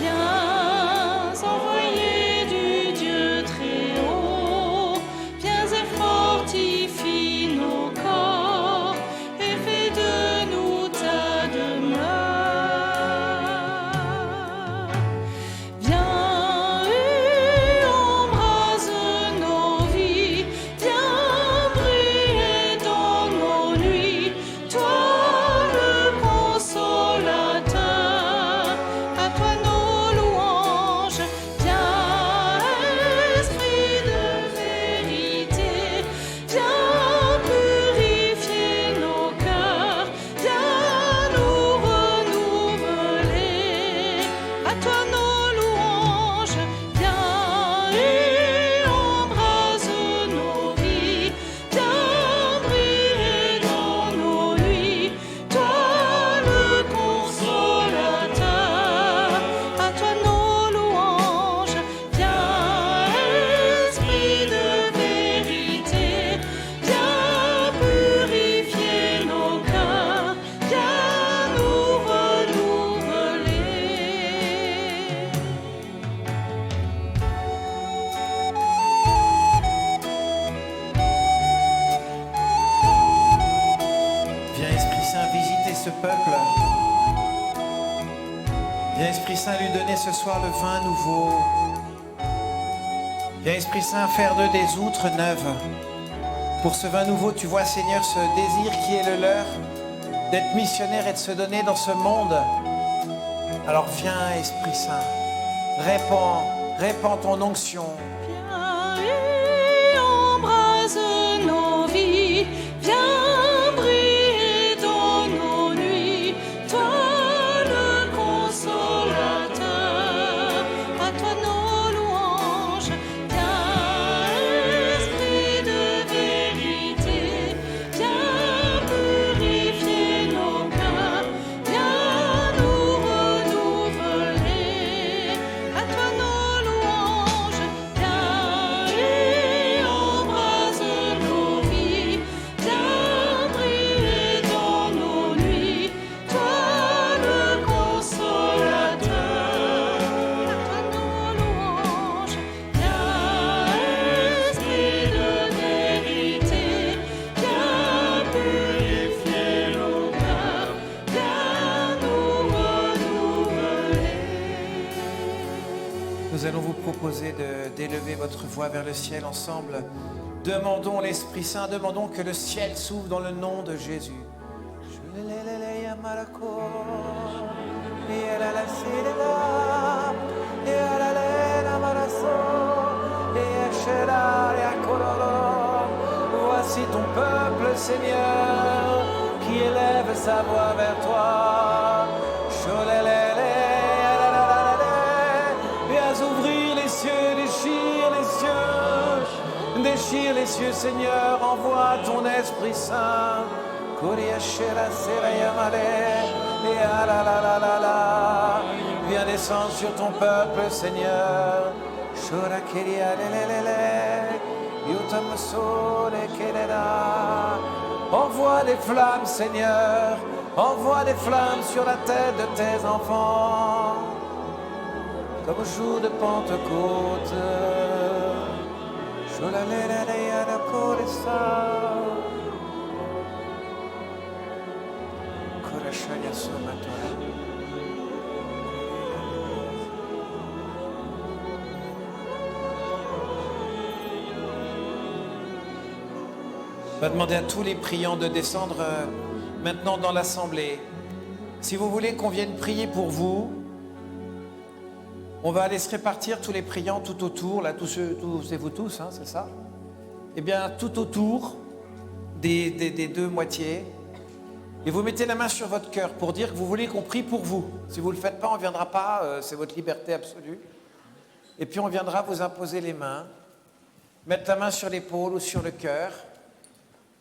Speaker 1: Viens, envoyé du Dieu très haut, viens et fortifie nos corps, et fais de nous ta demeure. Viens et embrase nos vies, viens briller dans nos nuits, toi le consolateur, à toi nos louanges. Viens, Esprit de vérité, viens purifier nos cœurs, viens nous renouveler, à toi nos louanges. Viens et embrase nos vies, viens briller dans nos nuits, toi le consolateur, à toi nos louanges. Viens, Esprit de vérité, viens purifier nos cœurs, viens nous renouveler.
Speaker 5: Viens Esprit Saint visiter ce peuple. Viens Esprit Saint lui donner ce soir le vin nouveau. Viens Esprit Saint faire d'eux des outres neuves. Pour ce vin nouveau, tu vois Seigneur ce désir qui est le leur, d'être missionnaire et de se donner dans ce monde. Alors viens Esprit Saint, répands ton onction.
Speaker 1: Viens et embrase nos vies, viens briller dans nos nuits, toi le consolateur, à toi nos louanges. Viens, Esprit de vérité, viens purifier nos cœurs, viens nous renouveler, à toi nos louanges. Viens et embrase nos vies, viens briller dans nos nuits, toi le consolateur, à toi nos louanges. Viens, Esprit de vérité, viens purifier nos cœurs, viens nous renouveler.
Speaker 5: Nous allons vous proposer d'élever votre voix vers le ciel ensemble. Demandons l'Esprit Saint, demandons que le ciel s'ouvre dans le nom de Jésus. voici ton peuple, Seigneur, qui élève sa voix vers toi. Cholelele, viens ouvrir les cieux, déchire les cieux, déchire les cieux, Seigneur, envoie ton Esprit Saint. Viens descendre sur ton peuple, Seigneur. Envoie des flammes, Seigneur. Envoie des flammes sur la tête de tes enfants, comme au jour de Pentecôte. On va demander à tous les priants de descendre maintenant dans l'assemblée. Si vous voulez qu'on vienne prier pour vous, on va aller se répartir tous les priants tout autour, là, c'est vous tous, hein, c'est ça? Eh bien, tout autour des deux moitiés. Et vous mettez la main sur votre cœur pour dire que vous voulez qu'on prie pour vous. Si vous ne le faites pas, on ne viendra pas, c'est votre liberté absolue. Et puis on viendra vous imposer les mains, mettre la main sur l'épaule ou sur le cœur.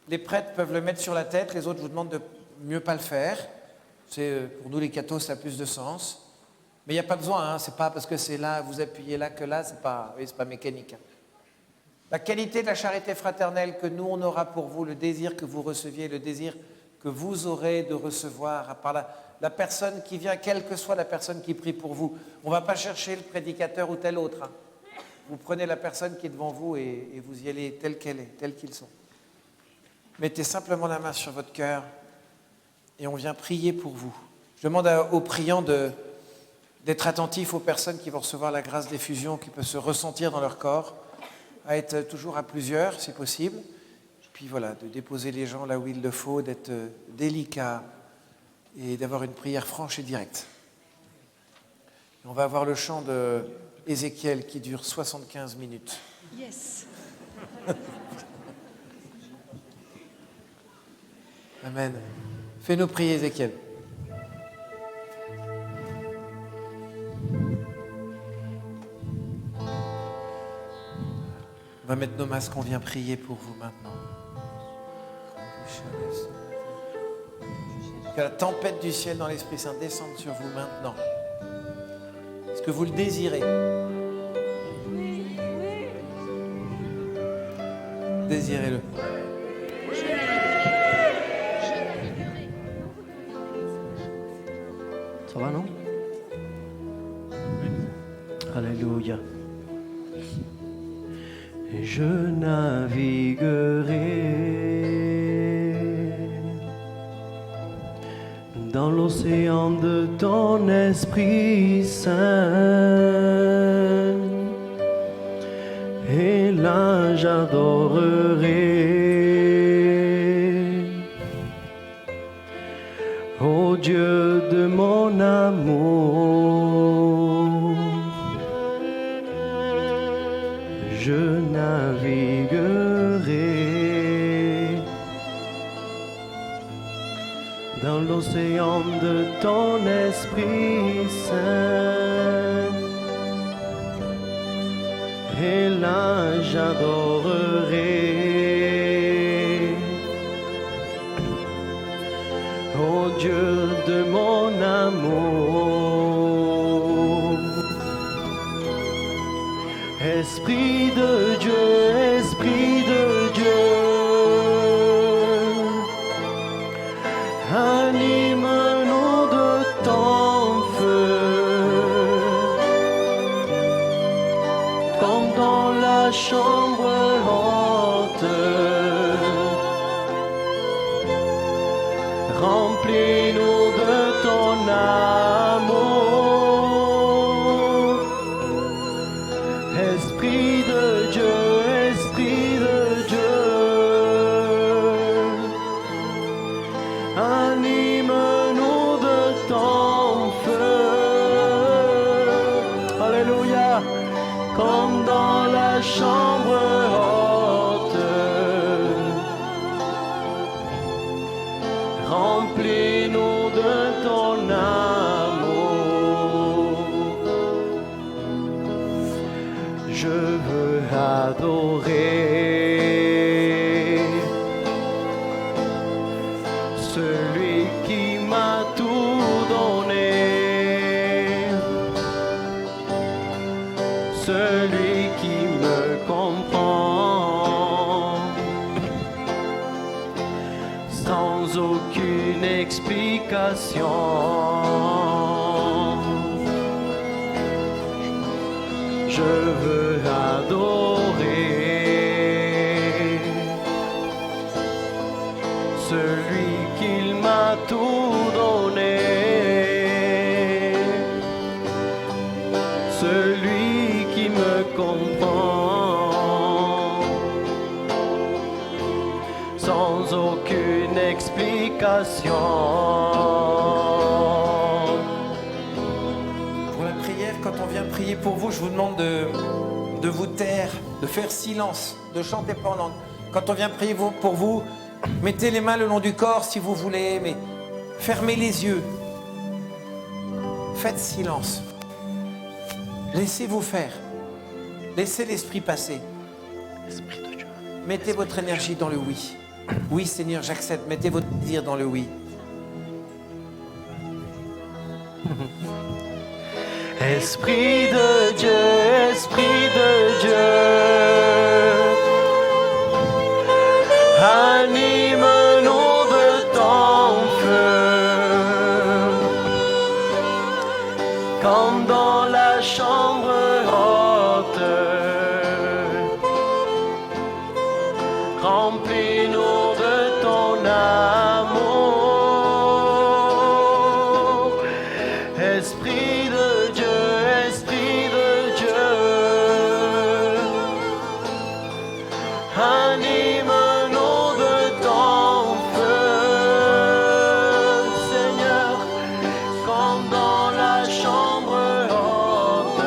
Speaker 5: Les prêtres peuvent le mettre sur la tête, les autres, je vous demande de mieux pas le faire. Pour nous les cathos, ça a plus de sens. Mais il n'y a pas besoin, hein, c'est pas parce que c'est là, vous appuyez là que là, c'est pas mécanique. Hein. La qualité de la charité fraternelle que nous on aura pour vous, le désir que vous receviez, le désir que vous aurez de recevoir par la personne qui vient, quelle que soit la personne qui prie pour vous. On ne va pas chercher le prédicateur ou tel autre. Hein. Vous prenez la personne qui est devant vous et vous y allez telle qu'elle est, telle qu'ils sont. Mettez simplement la main sur votre cœur et on vient prier pour vous. Je demande aux priants d'être attentifs aux personnes qui vont recevoir la grâce d'effusion, qui peut se ressentir dans leur corps, à être toujours à plusieurs si possible. Puis voilà, de déposer les gens là où il le faut, d'être délicat et d'avoir une prière franche et directe. Et on va avoir le chant de Ézéchiel qui dure 75 minutes.
Speaker 1: Yes.
Speaker 5: Amen. Fais-nous prier, Ézéchiel. On va mettre nos masques, on vient prier pour vous maintenant. Que la tempête du ciel dans l'Esprit Saint descende sur vous maintenant. Est-ce que vous le désirez? Désirez-le.
Speaker 6: Ça va, non? Alléluia. Je naviguerai dans l'océan de ton Esprit Saint, et là j'adorerai, ô Dieu de mon amour. Je naviguerai dans l'océan de ton Esprit Saint, et là j'adorerai, ô Dieu de mon amour. Esprit de Dieu, Esprit de Dieu, anime-nous de ton feu, comme dans la chambre haute. Remplis-nous de ton amour. Esprit de Dieu, Esprit de Dieu, anime-nous de ton feu. Alléluia, comme dans la chambre haute. Remplis-nous de ton amour. Je veux adorer celui qui m'a tout donné, celui qui me comprend sans aucune explication. Je veux adorer celui qui m'a tout donné, celui qui me comprend sans aucune explication.
Speaker 5: Pour la prière, quand on vient prier pour vous, je vous demande de vous taire, de faire silence, de chanter pas en langue. Quand on vient prier pour vous, mettez les mains le long du corps si vous voulez, mais fermez les yeux. Faites silence. Laissez-vous faire. Laissez l'esprit passer. Mettez votre énergie dans le oui. Oui, Seigneur, j'accepte. Mettez votre désir dans le oui.
Speaker 6: Esprit de Dieu, Esprit de Dieu, anime-nous de ton feu, comme dans la chambre haute. Remplis-nous de ton amour, Esprit de Dieu, Esprit de Dieu, anime-nous de ton feu, Seigneur, comme dans la chambre haute.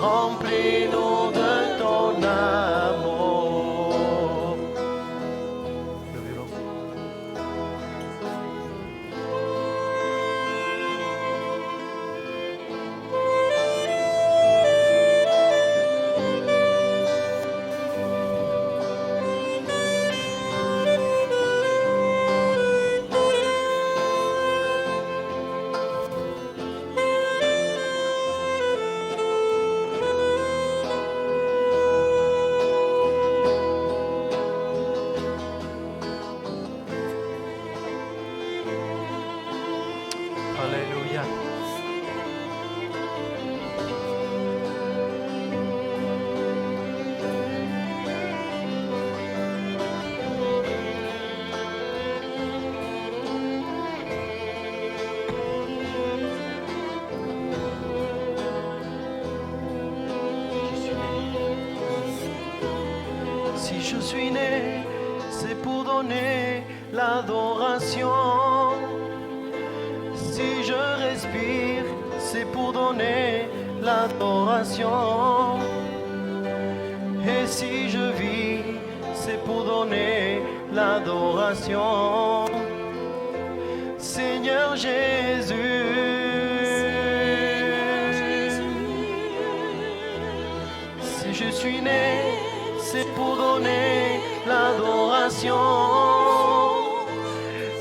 Speaker 6: Remplis-nous de ton amour. Le violon. Alléluia. Si je suis né, c'est pour donner l'adoration. Si je respire, c'est pour donner l'adoration. Et si je vis, c'est pour donner l'adoration. Seigneur Jésus, si je suis né, c'est pour donner l'adoration.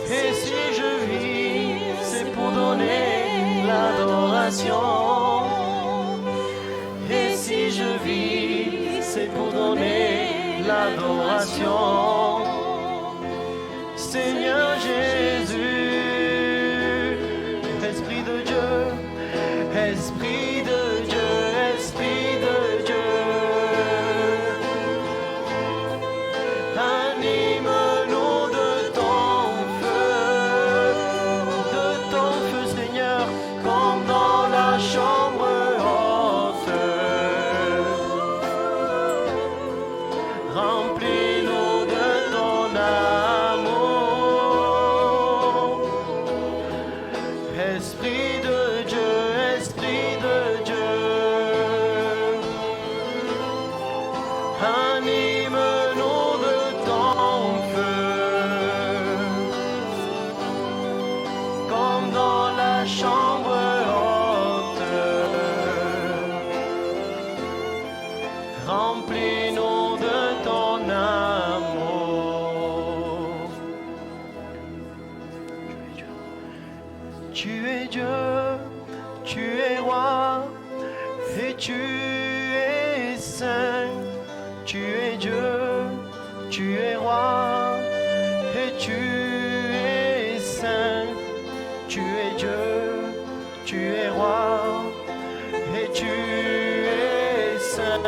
Speaker 6: Et si je vis, c'est pour donner l'adoration. Et si je vis, c'est pour donner l'adoration. Seigneur Jésus, Esprit de Dieu, Esprit de Dieu, Esprit de Dieu, anime-nous de ton feu, Seigneur, comme dans la chambre haute. Remplis-nous de ton amour. Dieu, tu es roi, et tu es saint. Tu es Dieu, tu es roi, et tu es saint. Tu es Dieu, tu es roi, et tu es saint.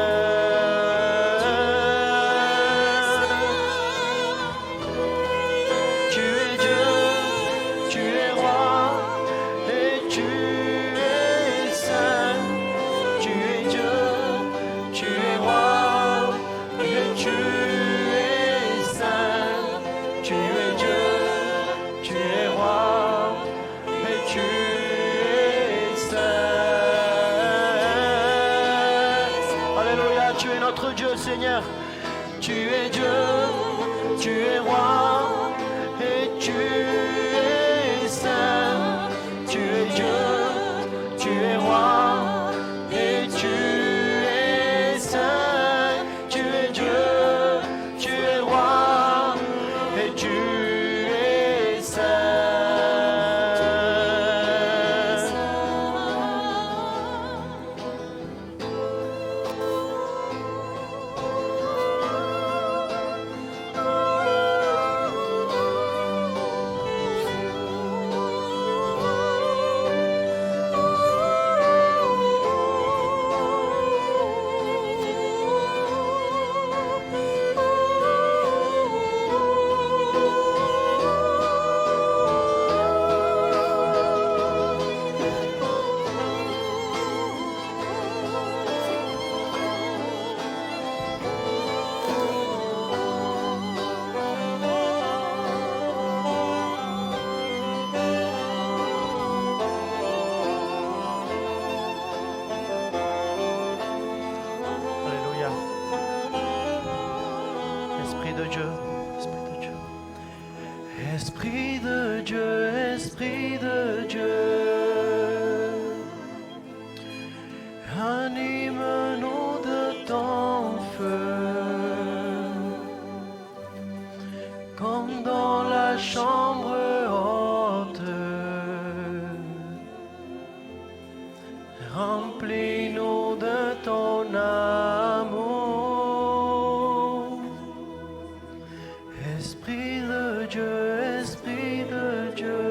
Speaker 6: Seigneur, tu es Dieu, tu es roi, et tu es saint. Tu es Dieu, tu es roi, et tu es saint. Tu es Dieu, tu es roi, et tu es saint. Esprit de Dieu, Esprit de Dieu, anime-nous de ton feu, comme dans la chambre haute, remplis-nous de ton amour, Esprit de Dieu.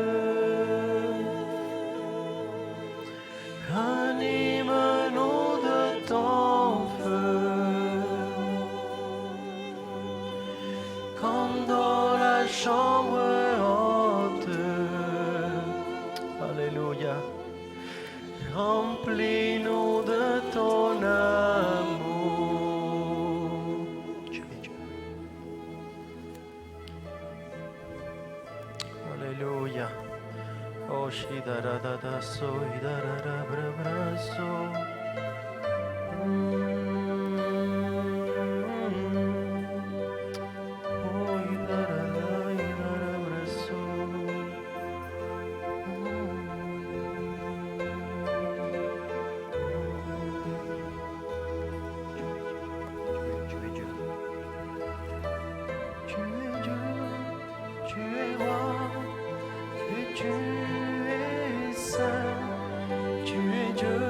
Speaker 6: Anime-nous de ton feu, comme dans la chambre haute. Alléluia. Remplis-nous de ton amour. Tu es Dieu. Alléluia. Oh, shidarada so, idarada brabraso. Oh, idarada braso. Tu es Dieu. Tu es Dieu. Tu es roi. Et tu es saint, tu es Dieu,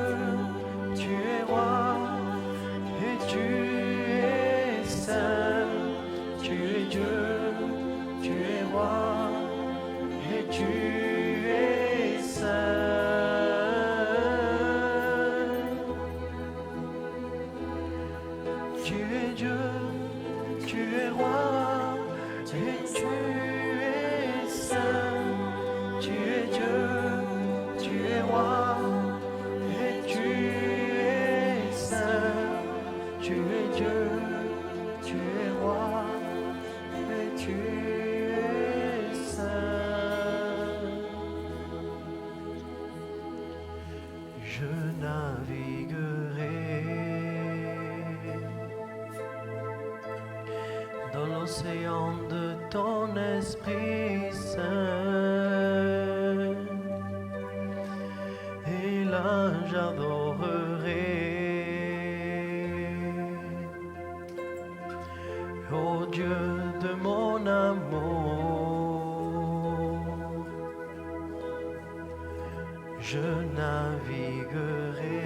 Speaker 6: tu es roi, et tu es saint, tu es Dieu, tu es roi, et tu es saint. Tu es Dieu, tu es roi, et tu es saint. Tu es Dieu, tu es roi, et tu es saint. Tu es Dieu, tu es roi, et tu es saint. Je naviguerai dans l'océan de ton Esprit Saint. Et là j'adorerai, ô Dieu de mon amour. je naviguerai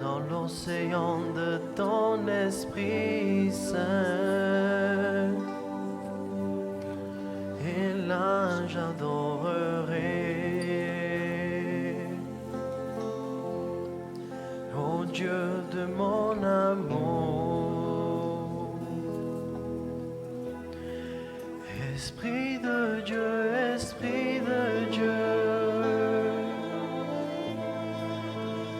Speaker 6: dans l'océan de ton Esprit Saint. Et là j'adorerai, ô Dieu de mon amour. Esprit de Dieu, Esprit de Dieu,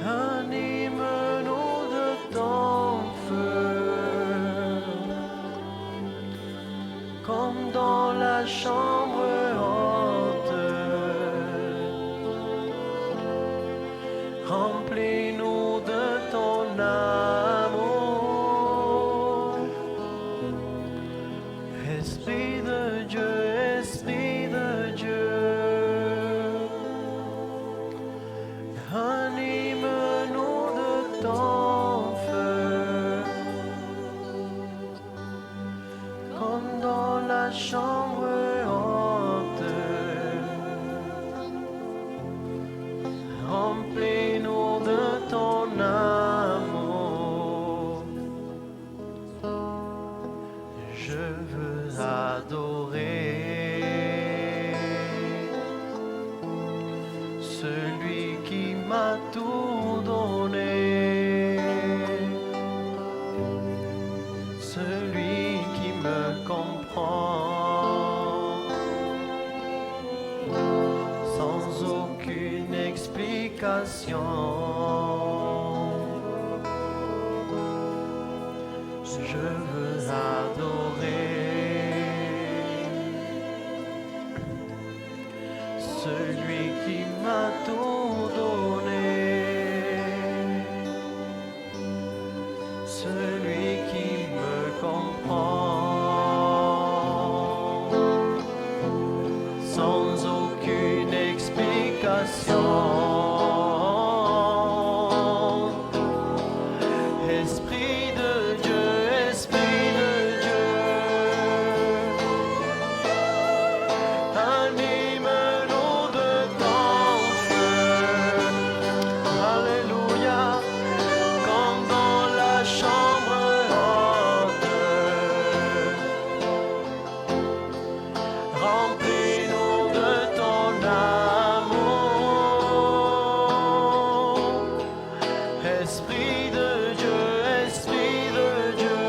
Speaker 6: anime-nous de ton feu, comme dans la chambre haute. Remplis-nous de ton amour. Esprit de Dieu, Esprit de Dieu, anime-nous de ton feu, comme dans la chambre haute. Remplis-nous de ton amour. Je veux adorer celui qui m'a tout donné, celui qui me comprend sans aucune explication. Je veux adorer celui qui m'a tout donné, celui qui me comprend sans aucune explication. Esprit de Dieu, Esprit de Dieu, anime-nous de ton feu. Alléluia, comme dans la chambre haute. Remplis-nous de ton amour. Esprit de Dieu, Esprit de Dieu,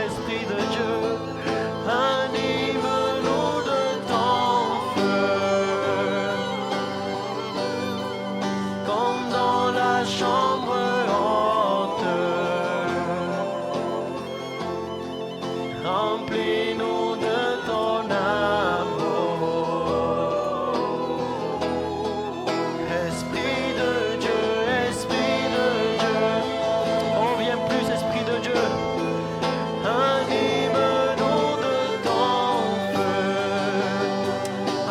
Speaker 6: Esprit de Dieu, anime-nous de ton feu, comme dans la chambre haute. Remplis-nous de ton amour. Esprit de Dieu, Esprit de Dieu, on vient plus, Esprit de Dieu, anime-nous de ton feu,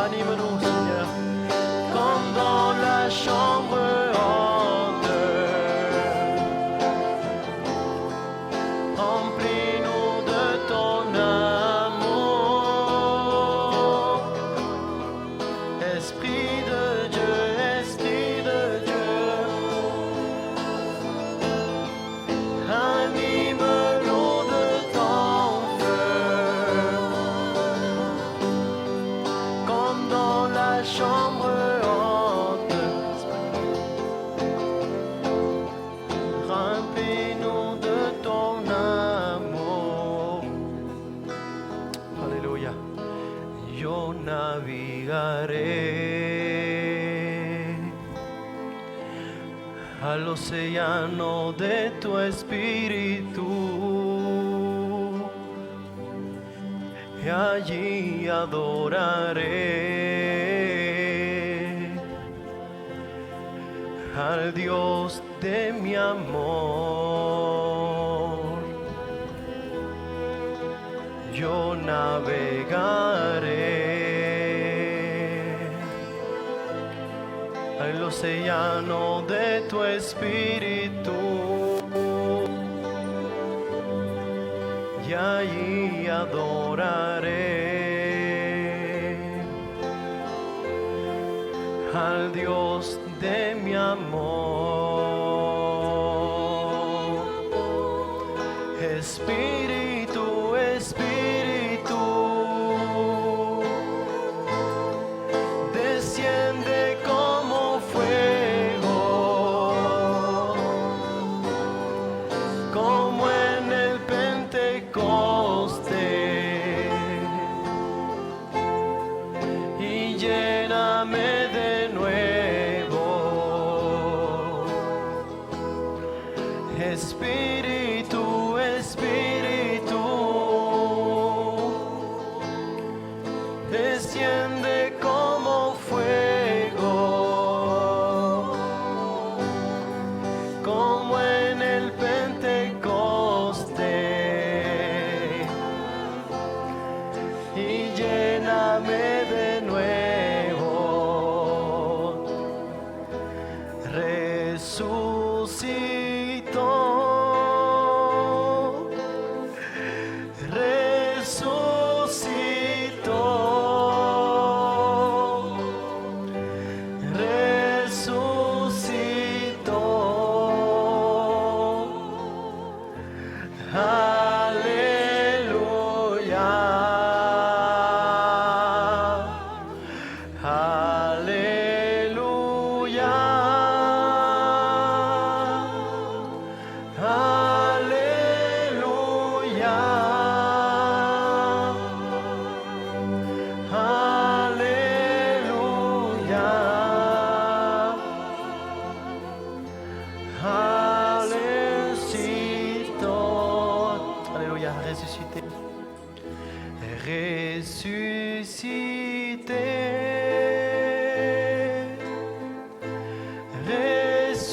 Speaker 6: anime-nous Seigneur, comme dans la chambre haute. Remplis-nous de ton amour. Esprit de Dieu, Esprit de Dieu, anime-nous de ton feu, comme dans la chambre haute. Remplis-nous de ton amour. Alléluia. Yo navigaré al océano de tu espíritu y allí adoraré al Dios de mi amor. Yo navegaré al océano de tu espíritu y allí adoraré Dios de mi amor. Espíritu, Espíritu, desciende como fuego, como en el Pentecoste, y lléname de nuevo. Espíritu, Espíritu, desciende como fuego, como en el Pentecoste, y lléname de nuevo. Resucitó, resucitó, resucitó. Aleluya, aleluya, aleluya, aleluya, resucitó. Aleluya, ressuscité. Ressuscité, ressuscité,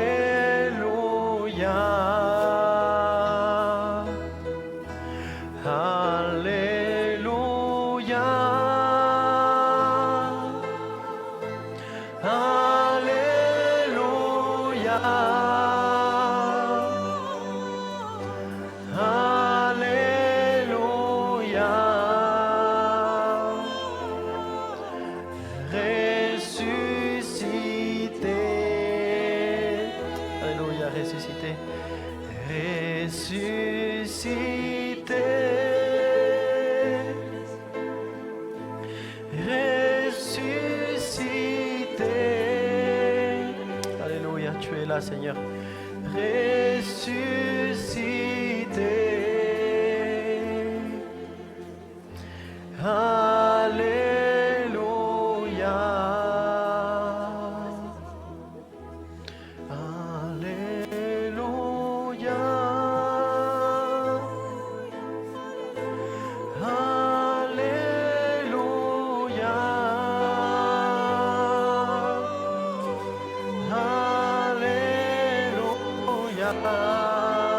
Speaker 6: alléluia, alléluia, alléluia, alléluia, ressuscité, alléluia, ressuscité, ressuscité, ressuscité, alléluia, tu es là, Seigneur, ressuscité, alléluia, alléluia, alléluia, alléluia.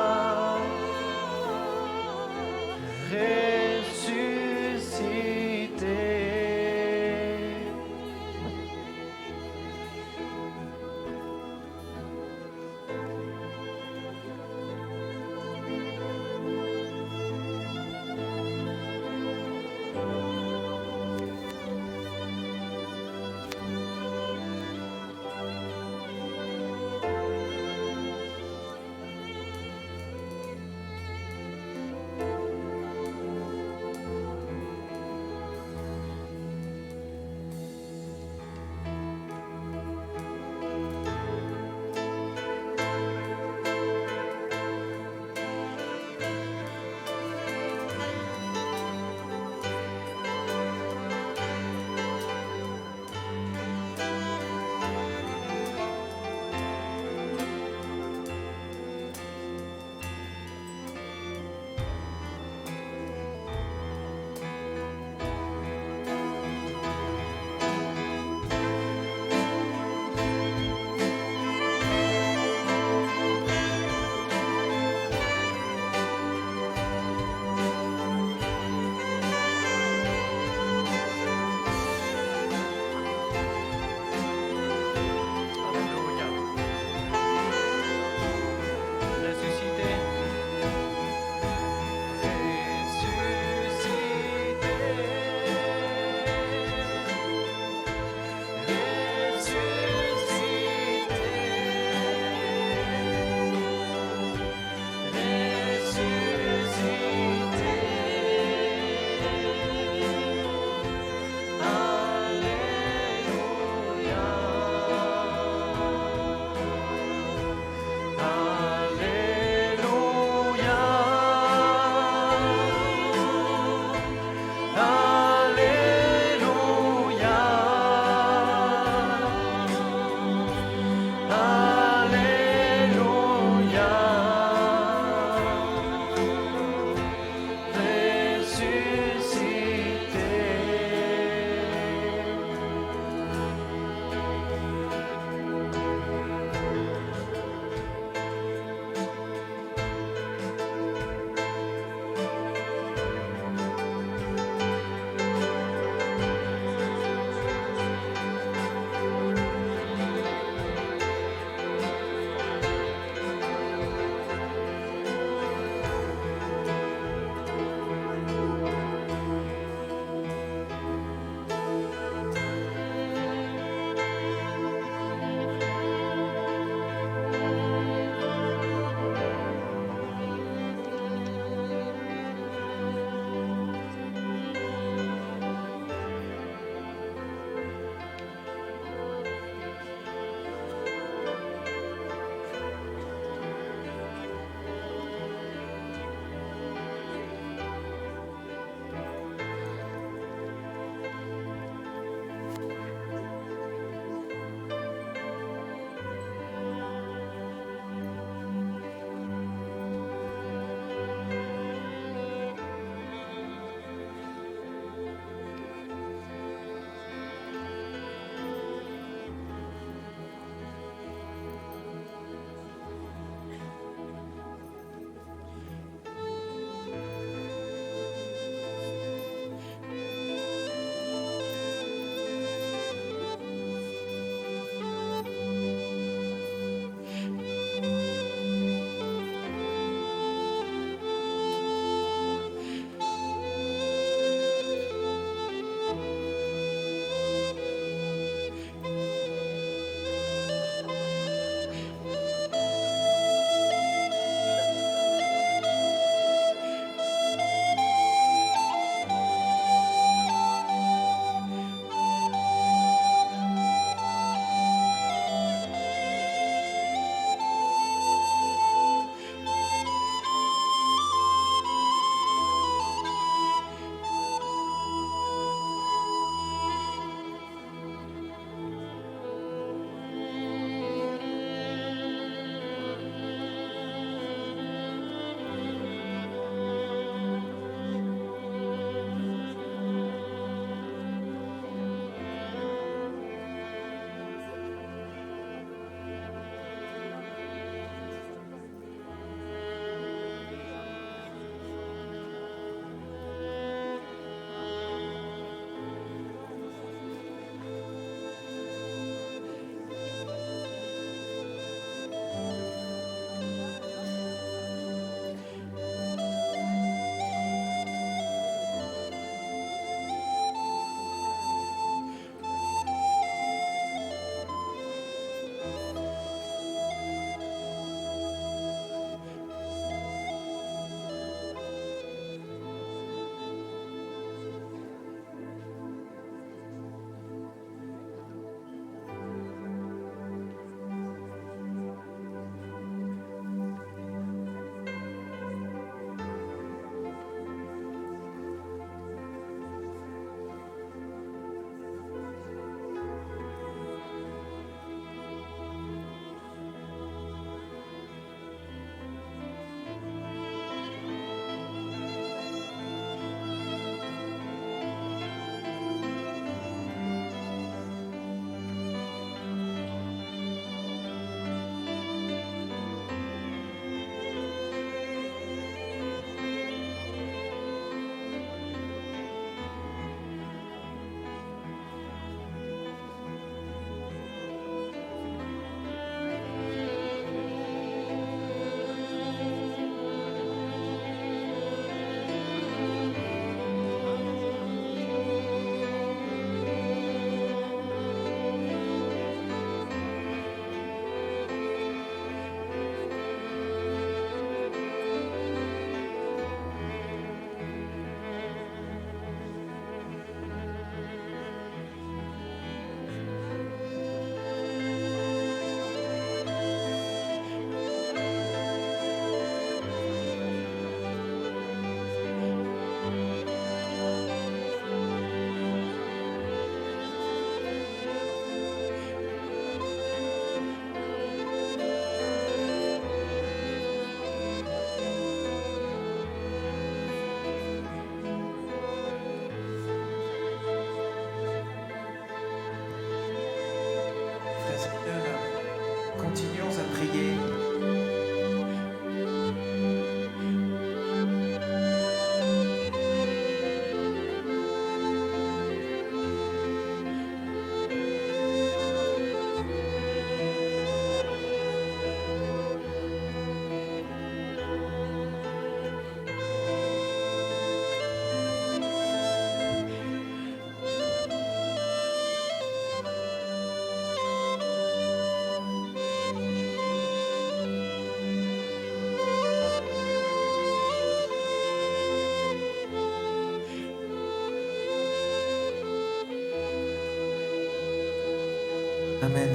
Speaker 5: Amen.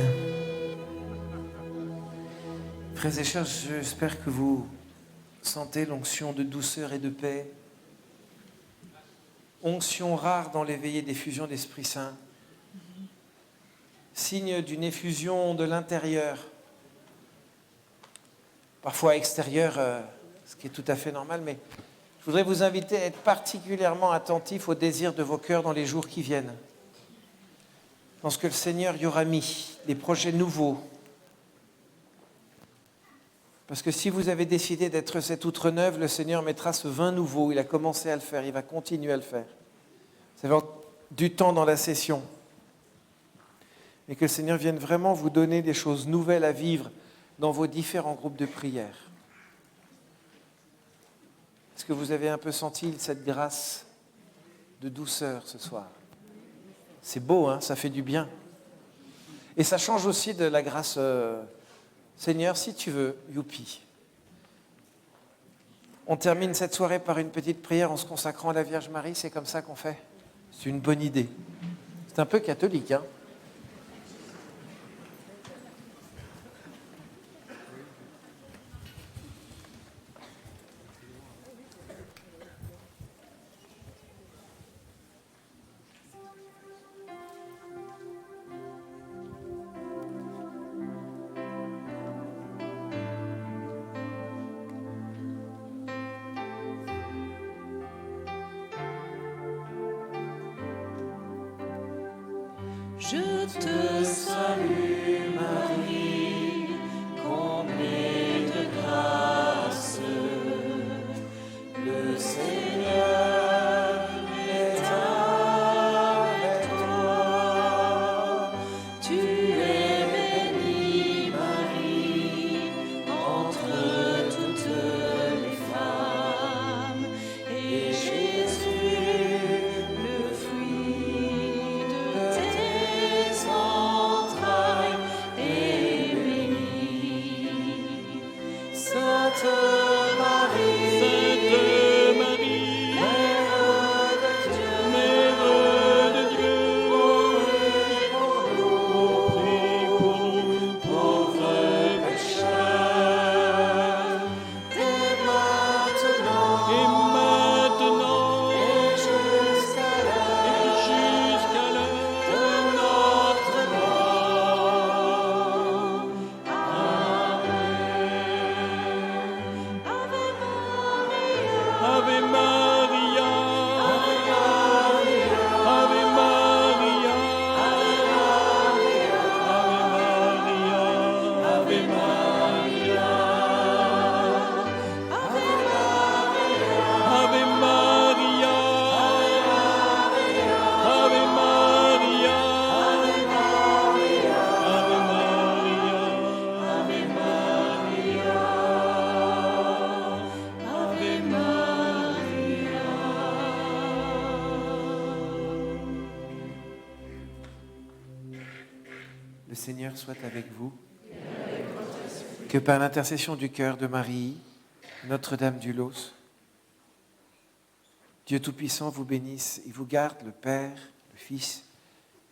Speaker 5: Frères et sœurs, j'espère que vous sentez l'onction de douceur et de paix. Onction rare dans les veillées d'effusion d'Esprit Saint. Signe d'une effusion de l'intérieur, parfois extérieure, ce qui est tout à fait normal, mais je voudrais vous inviter à être particulièrement attentifs aux désirs de vos cœurs dans les jours qui viennent. Dans ce que le Seigneur y aura mis, des projets nouveaux. Parce que si vous avez décidé d'être cette outre neuve, le Seigneur mettra ce vin nouveau. Il a commencé à le faire, il va continuer à le faire. Ça va avoir du temps dans la session. Et que le Seigneur vienne vraiment vous donner des choses nouvelles à vivre dans vos différents groupes de prière. Est-ce que vous avez un peu senti cette grâce de douceur ce soir? C'est beau, hein, ça fait du bien. Et ça change aussi de la grâce... Seigneur, si tu veux, youpi. On termine cette soirée par une petite prière en se consacrant à la Vierge Marie, c'est comme ça qu'on fait. C'est une bonne idée. C'est un peu catholique, hein.
Speaker 1: Je te salue Marie, comblée de grâce, le Seigneur est avec toi. Tu es bénie Marie, entre toutes les femmes, et Jésus, le fruit de tes entrailles, est béni. Sainte Marie, Mère de Dieu, prie pour nous, pauvres pécheurs, dès maintenant et jusqu'à l'heure de notre mort. Amen. Ave Maria, Ave Maria, Ave Maria, Ave Maria, Ave Maria, Ave Maria, Ave Maria, Ave
Speaker 5: Le Seigneur soit avec vous. Que par l'intercession du cœur de Marie, Notre-Dame du Los, Dieu Tout-Puissant vous bénisse et vous garde, le Père, le Fils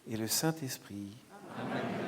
Speaker 5: et le Saint-Esprit. Amen.